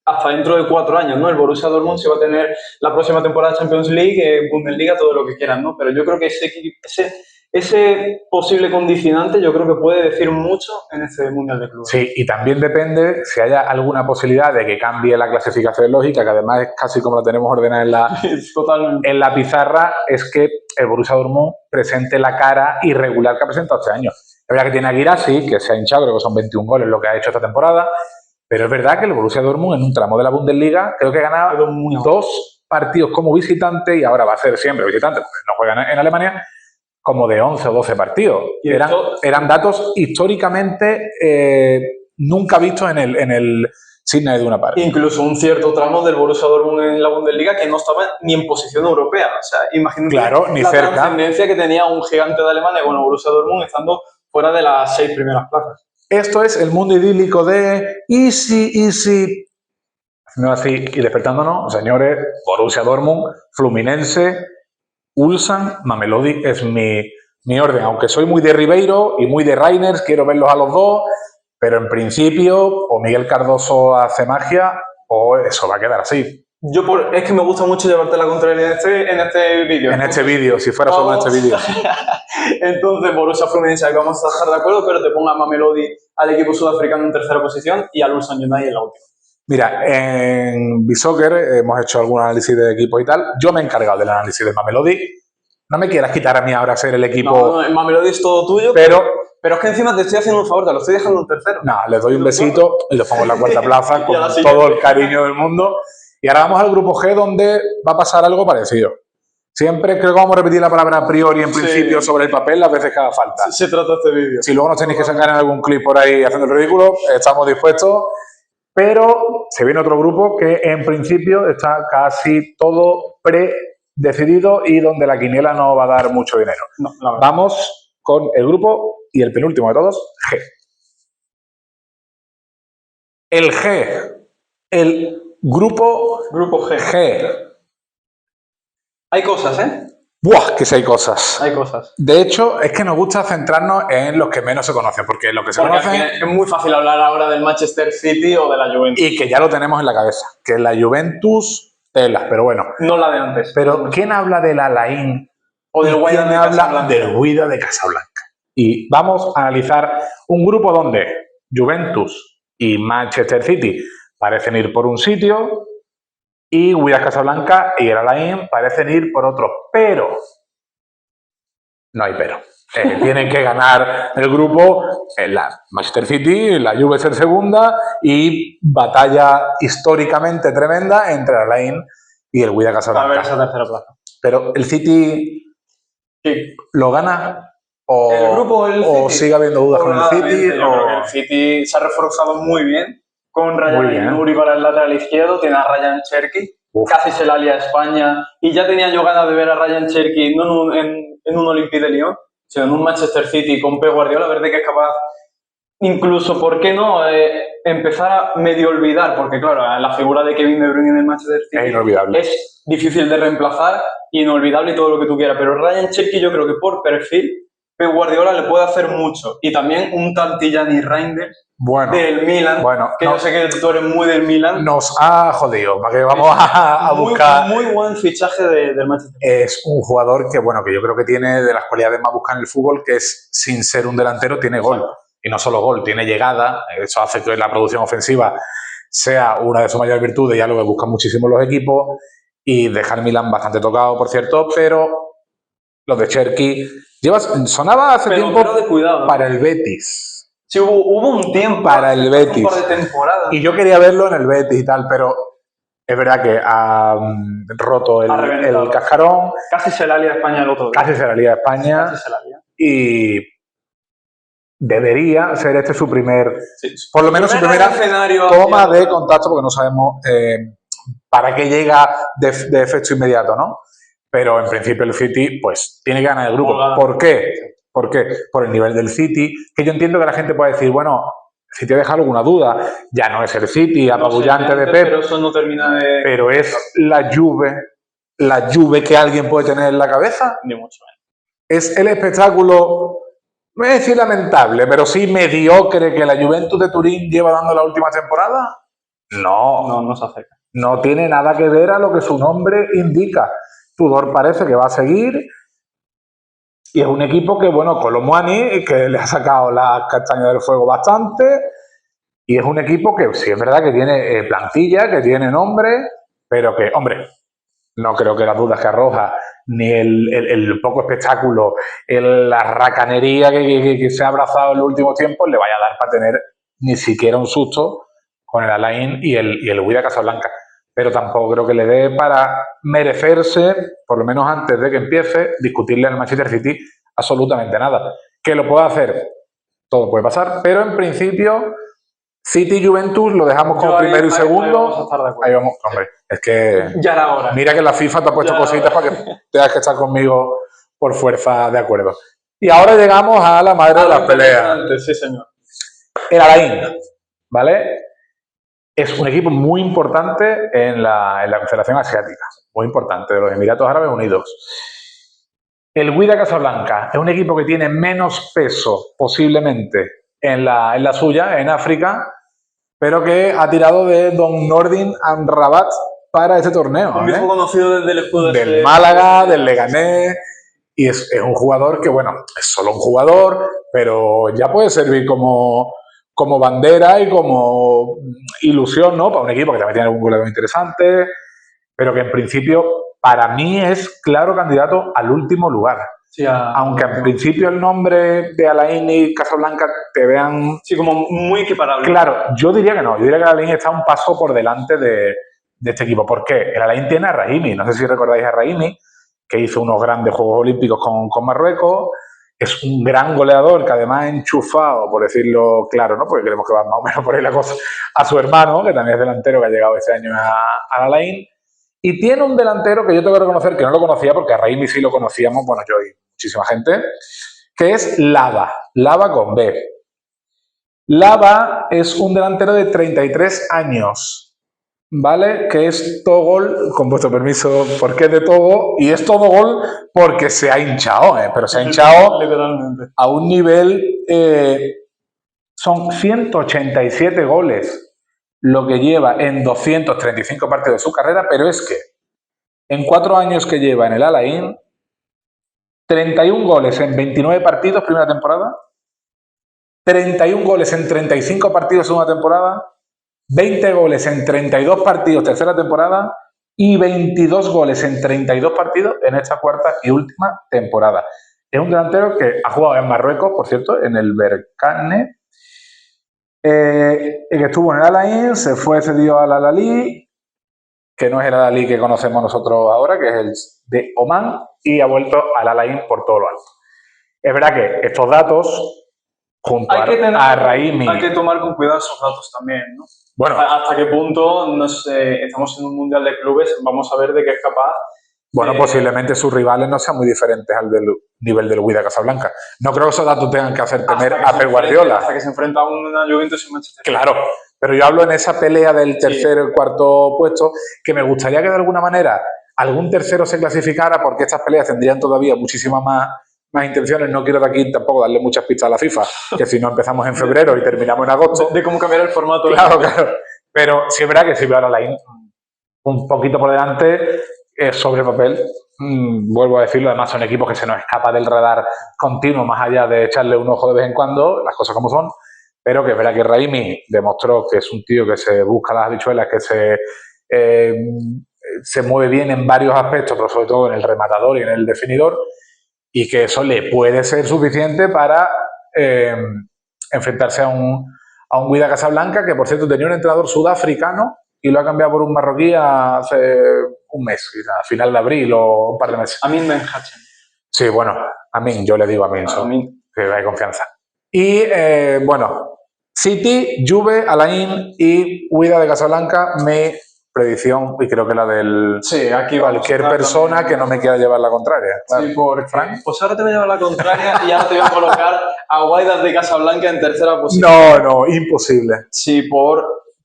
hasta dentro de 4 años, ¿no? El Borussia Dortmund se va a tener la próxima temporada Champions League, Bundesliga, todo lo que quieran, ¿no? Pero yo creo que ese posible condicionante yo creo que puede decir mucho en este Mundial de Clubes. Sí, y también depende si haya alguna posibilidad de que cambie la clasificación lógica, que además es casi como la tenemos ordenada en la pizarra, es que el Borussia Dortmund presente la cara irregular que ha presentado este año. Es verdad que tiene a Guirassy, que se ha hinchado, creo que son 21 goles lo que ha hecho esta temporada, pero es verdad que el Borussia Dortmund en un tramo de la Bundesliga creo que ha ganado 2 partidos como visitante y ahora va a ser siempre visitante, porque no juegan en Alemania, como de 11 o 12 partidos. Eran datos históricamente nunca vistos en el Signal Iduna Park. Incluso un cierto tramo del Borussia Dortmund en la Bundesliga que no estaba ni en posición europea. O sea, imagínate ni la cerca. trascendencia que tenía un gigante de Alemania con el Borussia Dortmund estando fuera de las 6 primeras plazas. Esto es el mundo idílico de easy, haciendo así y despertándonos, señores, Borussia Dortmund, Fluminense, Ulsan, Mamelodi es mi orden. Aunque soy muy de Ribeiro y muy de Reiners, quiero verlos a los dos, pero en principio o Miguel Cardoso hace magia o eso va a quedar así. Es que me gusta mucho llevarte la contraria en este vídeo. En este vídeo, si fuera solo en este vídeo. Entonces, Borussia Fluminense, vamos a estar de acuerdo, pero te ponga a Mamelodi al equipo sudafricano en tercera posición y al Ulsan Hyundai en la última. Mira, en B-Soccer hemos hecho algún análisis de equipos y tal. Yo me he encargado del análisis de Mamelodi. No me quieras quitar a mí ahora ser el equipo... No, Mamelodi es todo tuyo, pero es que encima te estoy haciendo un favor, te lo estoy dejando en tercero. No, les doy un besito y los pongo en la cuarta plaza con todo el cariño del mundo. Y ahora vamos al grupo G, donde va a pasar algo parecido. Siempre creo que vamos a repetir la palabra a priori en principio sobre el papel las veces que haga falta. Se trata este vídeo. Si luego nos tenéis que sacar en algún clip por ahí haciendo el ridículo, estamos dispuestos. Pero se viene otro grupo que en principio está casi todo predecidido y donde la quiniela no va a dar mucho dinero. No, vamos con el grupo y el penúltimo de todos, G. El G. El grupo G. Hay cosas, ¿eh? ¡Buah! Que sí hay cosas. Hay cosas. De hecho, es que nos gusta centrarnos en los que menos se conocen, porque los que se conocen... Es muy fácil hablar ahora del Manchester City o de la Juventus. Y que ya lo tenemos en la cabeza, que es la Juventus, telas, pero bueno. No la de antes. Pero ¿quién habla del Alain? O del Wydad de Casablanca. ¿Quién habla del Wydad de Casablanca? Y vamos a analizar un grupo donde Juventus y Manchester City parecen ir por un sitio y Wydad Casablanca y el Alain parecen ir por otro, pero no hay pero. Tienen que ganar el grupo, la Manchester City, la Juve ser segunda y batalla históricamente tremenda entre el Alain y el Wydad Casablanca. A ver esa tercera plaza. Pero el City lo gana o sigue habiendo dudas con el City. Yo creo que el City se ha reforzado muy bien con Ryan Nuri para el lateral izquierdo, tiene a Ryan Cherki, casi se la lía a España y ya tenía yo ganas de ver a Ryan Cherki no en un Olympique de Lyon, sino en un Manchester City con Pep Guardiola, a ver de qué es capaz. Incluso, ¿por qué no empezar a medio olvidar? Porque, claro, la figura de Kevin De Bruyne en el Manchester City es inolvidable. Es difícil de reemplazar, inolvidable y todo lo que tú quieras. Pero Ryan Cherki, yo creo que por perfil, Pep Guardiola le puede hacer mucho. Y también un tal Tijani Reinders del Milan, que yo sé que tú eres muy del Milan. Nos ha jodido, para que vamos a buscar... Muy buen fichaje del Manchester City. Es un jugador que yo creo que tiene de las cualidades más buscadas en el fútbol, que es, sin ser un delantero, tiene gol. Y no solo gol, tiene llegada, eso hace que la producción ofensiva sea una de sus mayores virtudes y algo que buscan muchísimo los equipos, y deja al Milan bastante tocado, por cierto, pero los de Cherki sonaba hace tiempo para el Betis. Sí, hubo un tiempo para el Betis. Un par de temporadas. Y yo quería verlo en el Betis y tal, pero es verdad que ha roto el cascarón. Casi se la lía a España el otro día. Casi se la lía a España. Casi se la lía. Y debería ser este su primer, por lo menos su primera toma de contacto, porque no sabemos para qué llega de efecto inmediato, ¿no? Pero en principio el City, pues, tiene que ganar el grupo. ¿Por qué? ¿Por qué? Por el nivel del City, que yo entiendo que la gente puede decir, bueno, si te deja alguna duda, ya no es el City apabullante de Pep, pero eso no termina de... pero es la Juve la Juve que alguien puede tener en la cabeza. Ni mucho menos. Es el espectáculo, no voy a decir lamentable, pero sí mediocre que la Juventus de Turín lleva dando la última temporada. No se acerca. No tiene nada que ver a lo que su nombre indica. Tudor parece que va a seguir. Y es un equipo que, bueno, Colomboani, que le ha sacado la castaña del fuego bastante. Y es un equipo que sí es verdad que tiene plantilla, que tiene nombre, pero que, hombre, no creo que las dudas que arroja, ni el poco espectáculo, la racanería que se ha abrazado en los últimos tiempos, le vaya a dar para tener ni siquiera un susto con el Alain y el Wydad Casablanca. Pero tampoco creo que le dé para merecerse, por lo menos antes de que empiece, discutirle al Manchester City absolutamente nada. ¿Que lo pueda hacer? Todo puede pasar, pero en principio City y Juventus lo dejamos como primero y segundo. Vamos a estar de acuerdo. Ahí vamos, hombre, es que ya era hora. Mira que la FIFA te ha puesto cositas para que tengas que estar conmigo por fuerza de acuerdo. Y ahora llegamos a la madre de las peleas. Sí, señor. El Alain, ¿vale? Es un equipo muy importante en la Confederación Asiática, muy importante, de los Emiratos Árabes Unidos. El Wydad Casablanca es un equipo que tiene menos peso, posiblemente, en la suya, en África, pero que ha tirado de Don Nordin Amrabat para este torneo. Un viejo conocido desde el escudo del Málaga, del Leganés, y es un jugador que, bueno, es solo un jugador, pero ya puede servir como bandera y como ilusión, ¿no? Para un equipo que también tiene algún goleador interesante, pero que en principio, para mí, es claro candidato al último lugar. Sí, aunque en principio el nombre de Alain y Casablanca te vean... Sí, como muy equiparable. Claro, yo diría que no. Yo diría que Alain está un paso por delante de este equipo. ¿Por qué? El Alain tiene a Raimi. No sé si recordáis a Raimi, que hizo unos grandes Juegos Olímpicos con Marruecos. Es un gran goleador que además ha enchufado, por decirlo claro, ¿no? Porque queremos que va más o menos por ahí la cosa, a su hermano, que también es delantero, que ha llegado este año a Alain. Y tiene un delantero que yo tengo que reconocer que no lo conocía, porque a Raimi sí lo conocíamos, bueno, yo y muchísima gente, que es Lava con B. Lava es un delantero de 33 años, ¿vale? Que es Togol, con vuestro permiso, porque es de Togo, y es todo gol porque se ha hinchado, pero se ha hinchado literalmente a un nivel, son 187 goles lo que lleva en 235 partidos de su carrera, pero es que en 4 años que lleva en el Alain, 31 goles en 29 partidos primera temporada, 31 goles en 35 partidos segunda temporada, 20 goles en 32 partidos tercera temporada y 22 goles en 32 partidos en esta cuarta y última temporada. Es un delantero que ha jugado en Marruecos, por cierto, en el Berkane, que estuvo en el Alain, se fue cedido al Al-Ahly, que no es el Al-Ahly que conocemos nosotros ahora, que es el de Oman, y ha vuelto al Alain por todo lo alto. Es verdad que estos datos, junto a Raimi... Hay que tomar con cuidado esos datos también, ¿no? Bueno, ¿hasta qué punto estamos en un mundial de clubes? Vamos a ver de qué es capaz. Bueno, posiblemente sus rivales no sean muy diferentes al del nivel del Wydad Casablanca. No creo que esos datos tengan que hacer temer a Pep Guardiola. Hasta que se enfrenta a una Juventus y Manchester City. Claro, pero yo hablo en esa pelea del tercero y cuarto puesto, que me gustaría que de alguna manera algún tercero se clasificara, porque estas peleas tendrían todavía muchísimas más intenciones. No quiero de aquí tampoco darle muchas pistas a la FIFA, que si no empezamos en febrero y terminamos en agosto. De cómo cambiar el formato. Claro. Pero sí es verdad que si veo a la un poquito por delante, sobre papel, vuelvo a decirlo, además son equipos que se nos escapa del radar continuo, más allá de echarle un ojo de vez en cuando, las cosas como son, pero que es verdad que Raimi demostró que es un tío que se busca las habichuelas, que se mueve bien en varios aspectos, pero sobre todo en el rematador y en el definidor, y que eso le puede ser suficiente para enfrentarse a un Wydad Casablanca, que por cierto tenía un entrenador sudafricano y lo ha cambiado por un marroquí hace un mes, a final de abril o un par de meses. Amin Benhachem. Sí, bueno, Amin, yo le digo Amin, que hay confianza. Y bueno, City, Juve, Alain y Wydad de Casablanca, mi predicción, y creo que la del... Sí, aquí cualquier persona también, que no me quiera llevar la contraria. Claro. Sí, por Frank. Pues ahora te voy a llevar la contraria y ahora te voy a colocar a Wydad de Casablanca en tercera posición. No, imposible. Sí,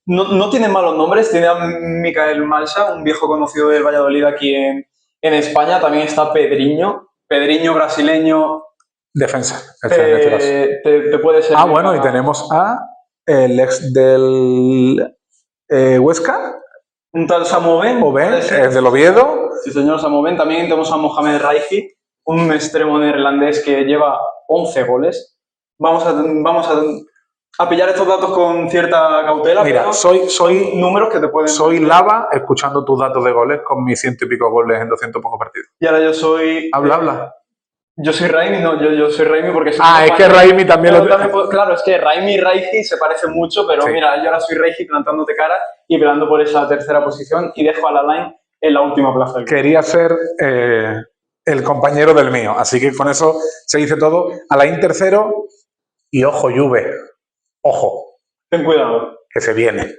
No tiene malos nombres, tiene a Michael Malsa, un viejo conocido del Valladolid aquí en En España también está Pedriño brasileño. Defensa, en este caso. Te puede servir. Bueno, y tenemos a el ex del Huesca. Un tal Samoven. Oben, es del Oviedo. Sí, señor, Samoven. También tenemos a Mohamed Raifi, un extremo neerlandés que lleva 11 goles. Vamos a pillar estos datos con cierta cautela. Mira, pero soy números que te pueden... Soy lava escuchando tus datos de goles con mis 100 y pico goles en 200 pocos partidos. Y ahora yo soy... Habla. Yo soy Raimi, no, yo soy Raimi porque... Es que Raimi también lo... Claro, es que Raimi y Raifi se parecen mucho, pero sí. Mira, yo ahora soy Raifi plantándote cara y peleando por esa tercera posición y dejo a la Line en la última plaza. Quería ser el compañero del mío, así que con eso se dice todo. A la tercero y ojo, Juve. Ojo. Ten cuidado. Que se viene.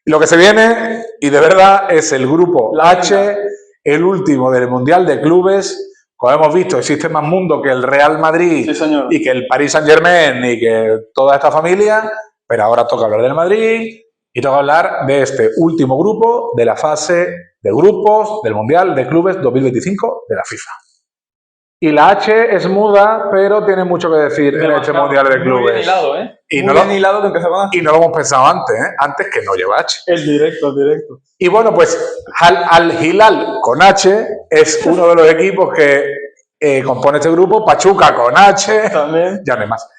Lo que se viene, y de verdad, es el grupo H, el último del Mundial de Clubes. Como hemos visto, existe más mundo que el Real Madrid, sí, señor, y que el Paris Saint-Germain y que toda esta familia, pero ahora toca hablar del Madrid y toca hablar de este último grupo de la fase de grupos del Mundial de Clubes 2025 de la FIFA. Y la H es muda, pero tiene mucho que decir en este Mundial de Clubes. Muy bien hilado, ¿eh? Y muy bien hilado que empezó con H. Y no lo hemos pensado antes, ¿eh? Antes que no lleva H. El directo. Y bueno, pues Al Hilal con H es uno de los equipos que compone este grupo. Pachuca con H. También. Ya no hay más.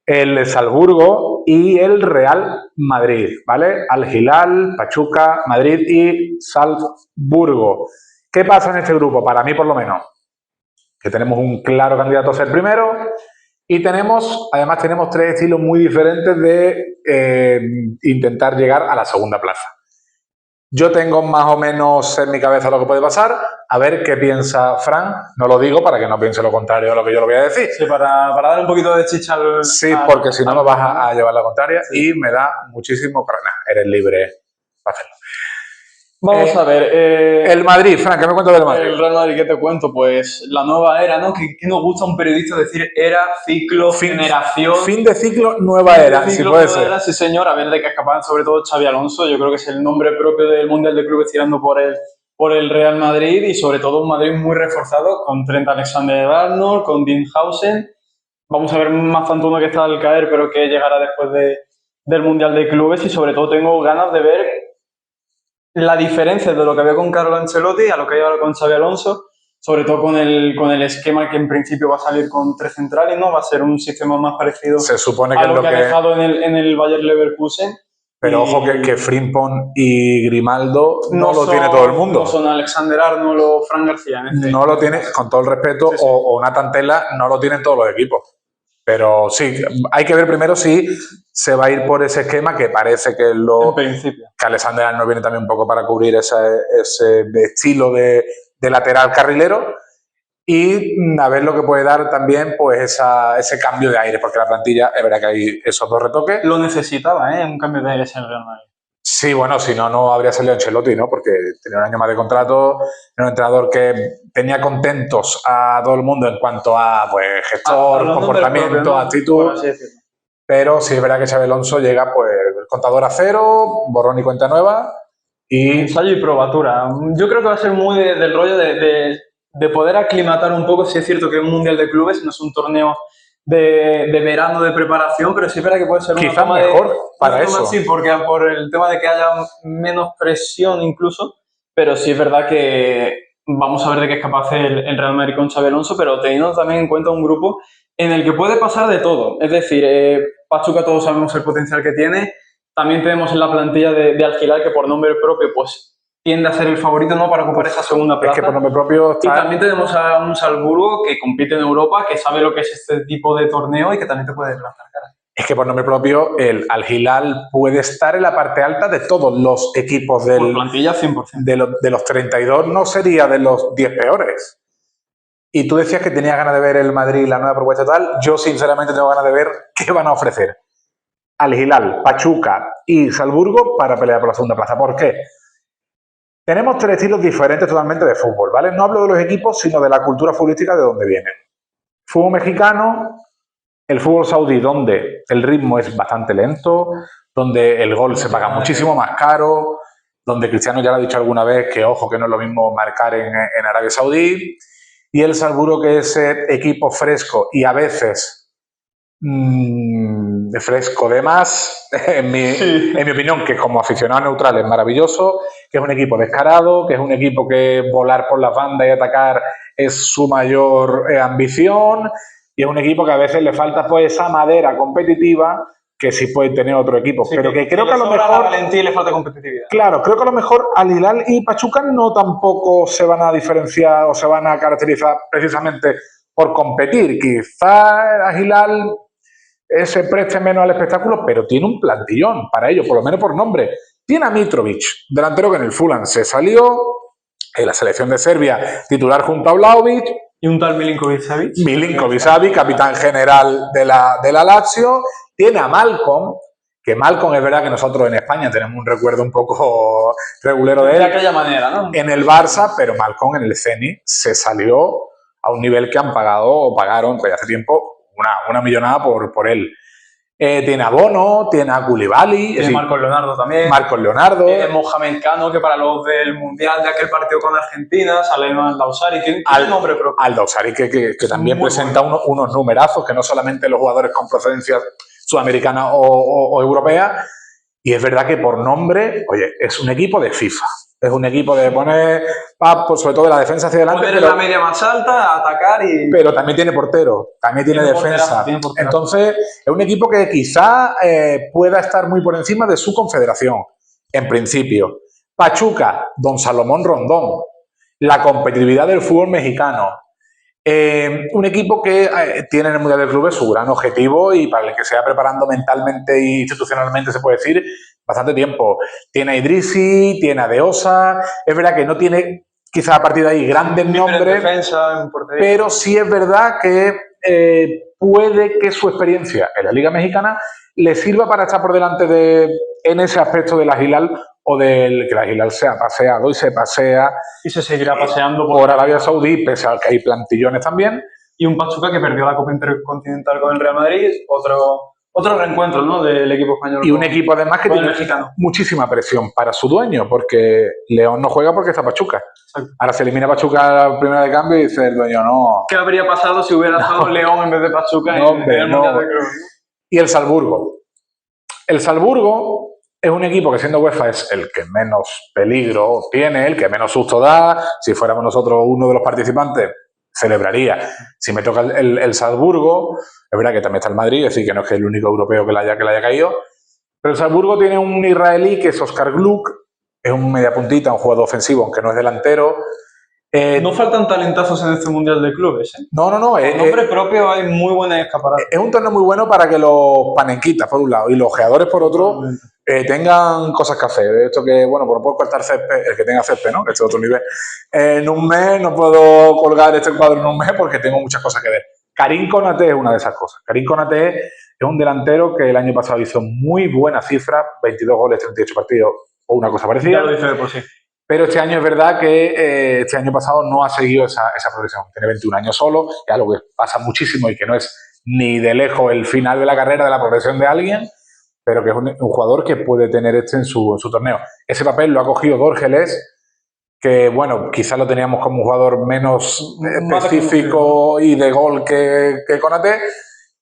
El Salzburgo y el Real Madrid, ¿vale? Al Hilal, Pachuca, Madrid y Salzburgo. ¿Qué pasa en este grupo? Para mí, por lo menos, que tenemos un claro candidato a ser primero y además tenemos tres estilos muy diferentes de intentar llegar a la segunda plaza. Yo tengo más o menos en mi cabeza lo que puede pasar, a ver qué piensa Fran, no lo digo para que no piense lo contrario de lo que yo lo voy a decir. Sí, para dar un poquito de chicha al... Sí, porque si no me vas a llevar la contraria, sí. Y me da muchísimo para nada, eres libre para hacerlo. Vamos a ver. El Madrid, Fran, ¿qué me cuentas del Madrid? El Real Madrid, ¿qué te cuento? Pues la nueva era, ¿no? ¿Qué nos gusta a un periodista decir era, ciclo, generación? Fin de ciclo, nueva era, si puede ser. Era, sí, señor, a ver de qué es capaz, sobre todo Xabi Alonso. Yo creo que es el nombre propio del Mundial de Clubes tirando por el Real Madrid y sobre todo un Madrid muy reforzado con Trent Alexander-Arnold, con Dean Howson. Vamos a ver más Fantuno que está al caer, pero que llegará después del Mundial de Clubes y sobre todo tengo ganas de ver la diferencia de lo que había con Carlo Ancelotti a lo que hay ahora con Xabi Alonso, sobre todo con el esquema que en principio va a salir con tres centrales, ¿no? Va a ser un sistema más parecido Se supone que a lo que ha dejado en el Bayer Leverkusen. Pero ojo que Frimpong y Grimaldo no lo tiene todo el mundo. No son Alexander-Arnold o Fran García. No lo tiene, con todo el respeto, sí. O Nathan Tella, no lo tienen todos los equipos. Pero sí, hay que ver primero si se va a ir por ese esquema que parece que es lo... En principio. Que Alexander-Arnold viene también un poco para cubrir ese estilo de lateral carrilero. Y a ver lo que puede dar también pues ese cambio de aire, porque la plantilla, es verdad que hay esos dos retoques. Lo necesitaba, ¿eh? Un cambio de aire en el Real Madrid. Sí, bueno, si no, no habría salido Ancelotti, ¿no? Porque tenía un año más de contrato, era un entrenador que tenía contentos a todo el mundo en cuanto a pues gestor, comportamiento, propio, ¿no? Actitud. Pero sí es verdad que Xabi Alonso llega pues el contador a cero, borrón y cuenta nueva. Y ensayo y probatura. Yo creo que va a ser muy del rollo de poder aclimatar un poco, si es cierto que un Mundial de Clubes no es un torneo de verano de preparación, pero sí es verdad que puede ser una quizás mejor para eso. Sí, porque por el tema de que haya menos presión incluso, pero sí es verdad que vamos a ver de qué es capaz el Real Madrid con Xabi Alonso, pero teniendo también en cuenta un grupo en el que puede pasar de todo. Es decir, Pachuca todos sabemos el potencial que tiene, también tenemos en la plantilla de Al Hilal que por nombre propio pues tiende a ser el favorito, ¿no? Para ocupar esa segunda plaza. Es que por nombre propio está... Y también tenemos a un Salzburgo que compite en Europa, que sabe lo que es este tipo de torneo y que también te puede plantar cara. Es que por nombre propio el Al Hilal puede estar en la parte alta de todos los equipos del... Por plantilla 100%. De los 32 no sería de los 10 peores. Y tú decías que tenías ganas de ver el Madrid, la nueva propuesta tal. Yo sinceramente tengo ganas de ver qué van a ofrecer Al Hilal, Pachuca y Salzburgo para pelear por la segunda plaza. ¿Por qué? Tenemos tres estilos diferentes totalmente de fútbol, ¿vale? No hablo de los equipos, sino de la cultura futbolística de donde vienen. Fútbol mexicano, el fútbol saudí, donde el ritmo es bastante lento, donde el gol se paga muchísimo más caro, donde Cristiano ya lo ha dicho alguna vez que, ojo, que no es lo mismo marcar en Arabia Saudí, y el Salzburgo, que es equipo fresco y a veces fresco de más, en mi opinión, que como aficionado neutral es maravilloso, que es un equipo descarado, que es un equipo que volar por las bandas y atacar es su mayor ambición, y es un equipo que a veces le falta pues esa madera competitiva que sí puede tener otro equipo, Sí, pero que creo que a lo sobra mejor... la valentía y le falta competitividad. Claro, creo que a lo mejor Al Hilal y Pachuca no tampoco se van a diferenciar o se van a caracterizar precisamente por competir. Quizá Al Hilal se preste menos al espectáculo, pero tiene un plantillón para ello, por lo menos por nombre. Tiene a Mitrovic, delantero que en el Fulham se salió, en la selección de Serbia, titular junto a Vlahovic. Y un tal Milinkovic-Savic. Milinkovic-Savic, capitán general de la Lazio. Tiene a Malcolm, que Malcolm es verdad que nosotros en España tenemos un recuerdo un poco regulero de él. De aquella manera, ¿no? En el Barça, pero Malcolm en el Zenit se salió a un nivel que han pagado o pagaron pues, hace tiempo una millonada por él. Tiene a Bono, tiene a Koulibaly. Tiene Marcos Leonardo también. Marcos Leonardo. Mohamed Cano, que para los del Mundial de aquel partido con Argentina, sale al Dausari, tiene nombre propio. Al Dausari, que también presenta unos numerazos, que no solamente los jugadores con procedencia sudamericana o europea. Y es verdad que por nombre, oye, es un equipo de FIFA. Es un equipo de poner, sobre todo de la defensa hacia adelante. Poner en la media más alta, atacar y... Pero también tiene portero, también tiene defensa. Entonces, es un equipo que quizá pueda estar muy por encima de su confederación, en principio. Pachuca, Don Salomón Rondón, la competitividad del fútbol mexicano. Un equipo que tiene en el Mundial de Clubes su gran objetivo y para el que se va preparando mentalmente e institucionalmente, se puede decir, bastante tiempo. Tiene a Idrissi, tiene a Deosa. Es verdad que no tiene, quizá a partir de ahí, grandes nombres, defensa, pero sí es verdad que puede que su experiencia en la Liga Mexicana le sirva para estar por delante en ese aspecto del Hilal o del que el Hilal se ha paseado y se pasea y se seguirá paseando por Arabia Saudí, pese a que hay plantillones también. Y un Pachuca que perdió la Copa Intercontinental con el Real Madrid, otro reencuentro, ¿no?, del equipo español. Y un equipo además que tiene muchísima presión para su dueño, porque León no juega porque está Pachuca. Exacto. Ahora se elimina Pachuca a la primera de cambio y dice el dueño, no. ¿Qué habría pasado si hubiera estado León en vez de Pachuca en el Mundial de Clubes? Y el Salzburgo. El Salzburgo es un equipo que, siendo UEFA, es el que menos peligro tiene, el que menos susto da. Si fuéramos nosotros uno de los participantes, celebraría. Si me toca el Salzburgo, es verdad que también está el Madrid, es decir, que no es que el único europeo que le haya caído. Pero el Salzburgo tiene un israelí que es Oscar Gluck, es un mediapuntita, un jugador ofensivo, aunque no es delantero. No faltan talentazos en este Mundial de Clubes, ¿eh? No. En nombre propio hay muy buena escaparate. Es un torneo muy bueno para que los panenquitas, por un lado, y los ojeadores, por otro, tengan cosas que hacer. Esto que, bueno, por no puedo cortar césped, el que tenga césped, ¿no? Este es otro nivel. En un mes no puedo colgar este cuadro en un mes porque tengo muchas cosas que ver. Karim Konaté es una de esas cosas. Karim Konaté es un delantero que el año pasado hizo muy buena cifra, 22 goles, 38 partidos o una cosa parecida. Ya lo dice de por sí. Pero este año es verdad que este año pasado no ha seguido esa progresión. Tiene 21 años solo, que es algo que pasa muchísimo y que no es ni de lejos el final de la carrera, de la progresión de alguien, pero que es un jugador que puede tener en su torneo. Ese papel lo ha cogido Dorgeles, que, bueno, quizás lo teníamos como un jugador menos específico y de gol que Konaté,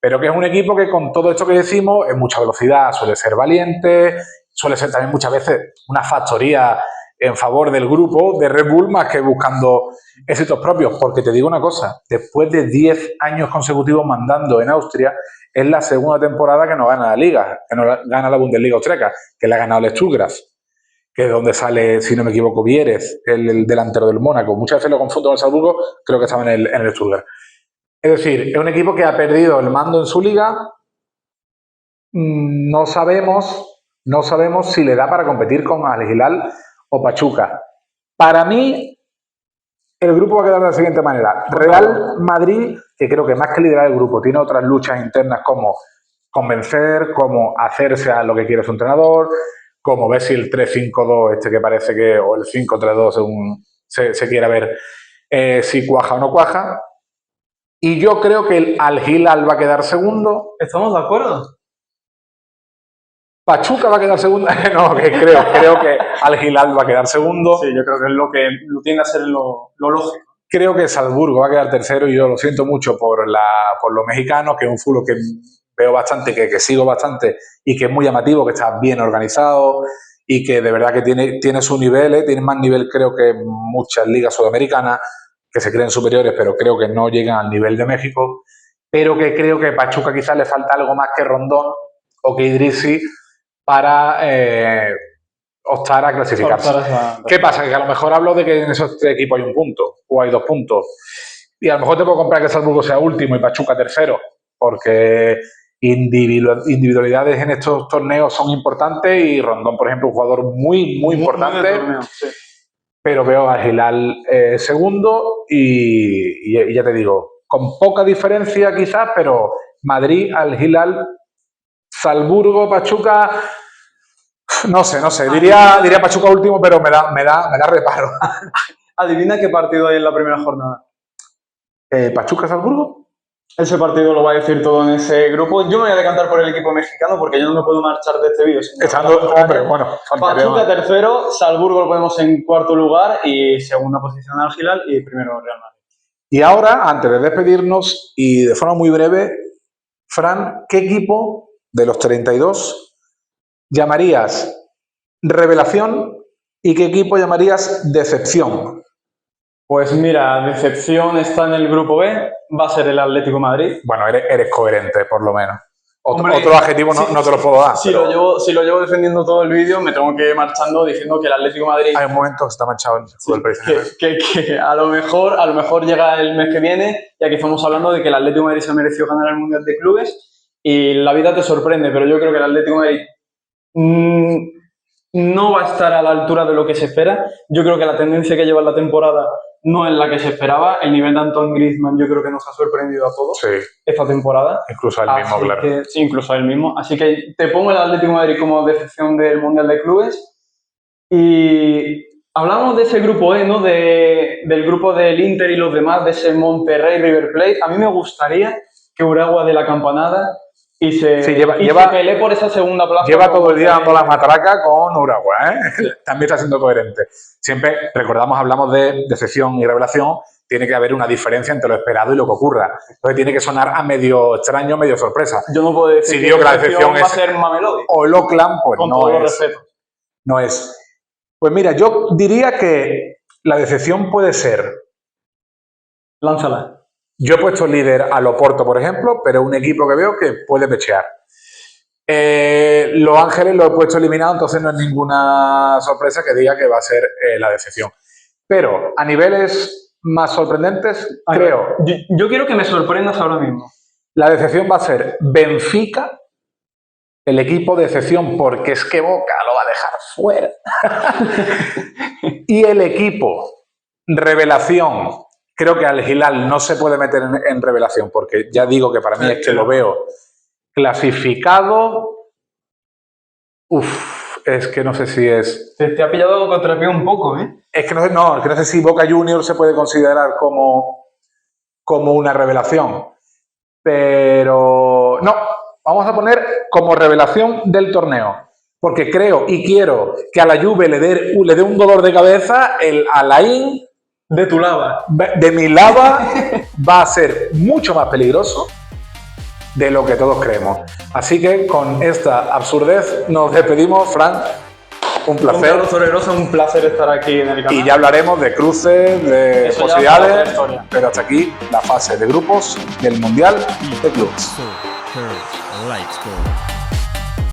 pero que es un equipo que, con todo esto que decimos, es mucha velocidad, suele ser valiente, suele ser también muchas veces una factoría en favor del grupo de Red Bull más que buscando éxitos propios. Porque te digo una cosa, después de 10 años consecutivos mandando en Austria, es la segunda temporada que no gana la Liga, que no gana la Bundesliga austríaca, que la ha ganado el Stuttgart, que es donde sale, si no me equivoco, Vieres, el delantero del Mónaco. Muchas veces lo confundo con el Salzburgo, creo que estaba en el Stuttgart. Es decir, es un equipo que ha perdido el mando en su liga. No sabemos si le da para competir con Al Hilal o Pachuca. Para mí, el grupo va a quedar de la siguiente manera. Real Madrid, que creo que más que liderar el grupo, tiene otras luchas internas como convencer, como hacerse a lo que quiere su entrenador, como ver si el 3-5-2, que parece que, o el 5-3-2, según se quiera ver, si cuaja o no cuaja. Y yo creo que el Al Hilal va a quedar segundo. ¿Estamos de acuerdo? Pachuca va a quedar segundo. No, que creo que Al Hilal va a quedar segundo. Sí, yo creo que es lo que tiende a ser lo lógico. Creo que Salzburgo va a quedar tercero y yo lo siento mucho por los mexicanos, que es un fútbol que veo bastante, que sigo bastante y que es muy llamativo, que está bien organizado y que de verdad que tiene su nivel, tiene más nivel creo que muchas ligas sudamericanas que se creen superiores, pero creo que no llegan al nivel de México, pero que creo que Pachuca quizás le falta algo más que Rondón o que Idrissi para optar a clasificarse. ¿Qué pasa? Que a lo mejor hablo de que en esos tres equipos hay un punto o hay 2 puntos y a lo mejor te puedo comprar que Salzburgo sea último y Pachuca tercero, porque individualidades en estos torneos son importantes y Rondón, por ejemplo, un jugador muy importante, torneo, sí. Pero veo a Hilal segundo y ya te digo, con poca diferencia quizás, pero Madrid, Al Hilal, Salzburgo, Pachuca, no sé, diría Pachuca último, pero me da reparo. Adivina qué partido hay en la primera jornada. ¿Pachuca-Salzburgo? Ese partido lo va a decir todo en ese grupo. Yo me voy a decantar por el equipo mexicano porque yo no me puedo marchar de este vídeo. Hombre, bueno. Pachuca tercero, Salzburgo lo ponemos en cuarto lugar y segunda posición Al Hilal y primero Real Madrid. Y ahora, antes de despedirnos y de forma muy breve, Fran, ¿qué equipo de los 32 llamarías revelación y qué equipo llamarías decepción? Pues mira, decepción está en el grupo B, va a ser el Atlético de Madrid. Bueno, eres coherente, por lo menos. Otro adjetivo no te lo puedo dar. Si lo llevo defendiendo todo el vídeo, me tengo que ir marchando diciendo que el Atlético de Madrid... Hay un momento que está manchado el fútbol profesional. Que a lo mejor llega el mes que viene, ya que estamos hablando de que el Atlético de Madrid se mereció ganar el Mundial de Clubes y la vida te sorprende, pero yo creo que el Atlético de Madrid no va a estar a la altura de lo que se espera. Yo creo que la tendencia que lleva en la temporada no es la que se esperaba. El nivel de Antoine Griezmann yo creo que nos ha sorprendido a todos esta temporada. Incluso a él mismo, claro. Sí, incluso a él mismo. Así que te pongo el Atlético de Madrid como decepción del Mundial de Clubes. Y hablamos de ese grupo E, ¿no? Del grupo del Inter y los demás, de ese Monterrey River Plate. A mí me gustaría que Uragua de la campanada y se pelee por esa segunda plaza. Lleva todo el día dando la matraca con Uragua, ¿eh? Sí. También está siendo coherente. Siempre, hablamos de decepción y revelación, tiene que haber una diferencia entre lo esperado y lo que ocurra. Entonces tiene que sonar a medio extraño, medio sorpresa. Yo no puedo decir que la decepción va a ser Mamelodi. O el Oakland, pues con no todo es. Respeto. No es. Pues mira, yo diría que la decepción puede ser... Lánzala. Yo he puesto líder al Oporto, por ejemplo, pero es un equipo que veo que puede pechear. Los Ángeles lo he puesto eliminado, entonces no es ninguna sorpresa que diga que va a ser la decepción. Pero a niveles más sorprendentes, creo... Yo quiero que me sorprendas ahora mismo. La decepción va a ser Benfica, el equipo de decepción, porque es que Boca lo va a dejar fuera. Y el equipo revelación... Creo que Al Hilal no se puede meter en revelación, porque ya digo que para mí es que lo veo clasificado. Es que no sé si es... Te ha pillado contra el pie un poco, ¿eh? Es que no sé si Boca Juniors se puede considerar como una revelación. Pero no, vamos a poner como revelación del torneo. Porque creo y quiero que a la Juve le dé un dolor de cabeza el Alain... De tu lava. De mi lava va a ser mucho más peligroso de lo que todos creemos. Así que con esta absurdez nos despedimos, Fran. Un placer. Un placer estar aquí en el canal. Y ya hablaremos de cruces, de posibilidades, pero hasta aquí la fase de grupos del Mundial de Clubes.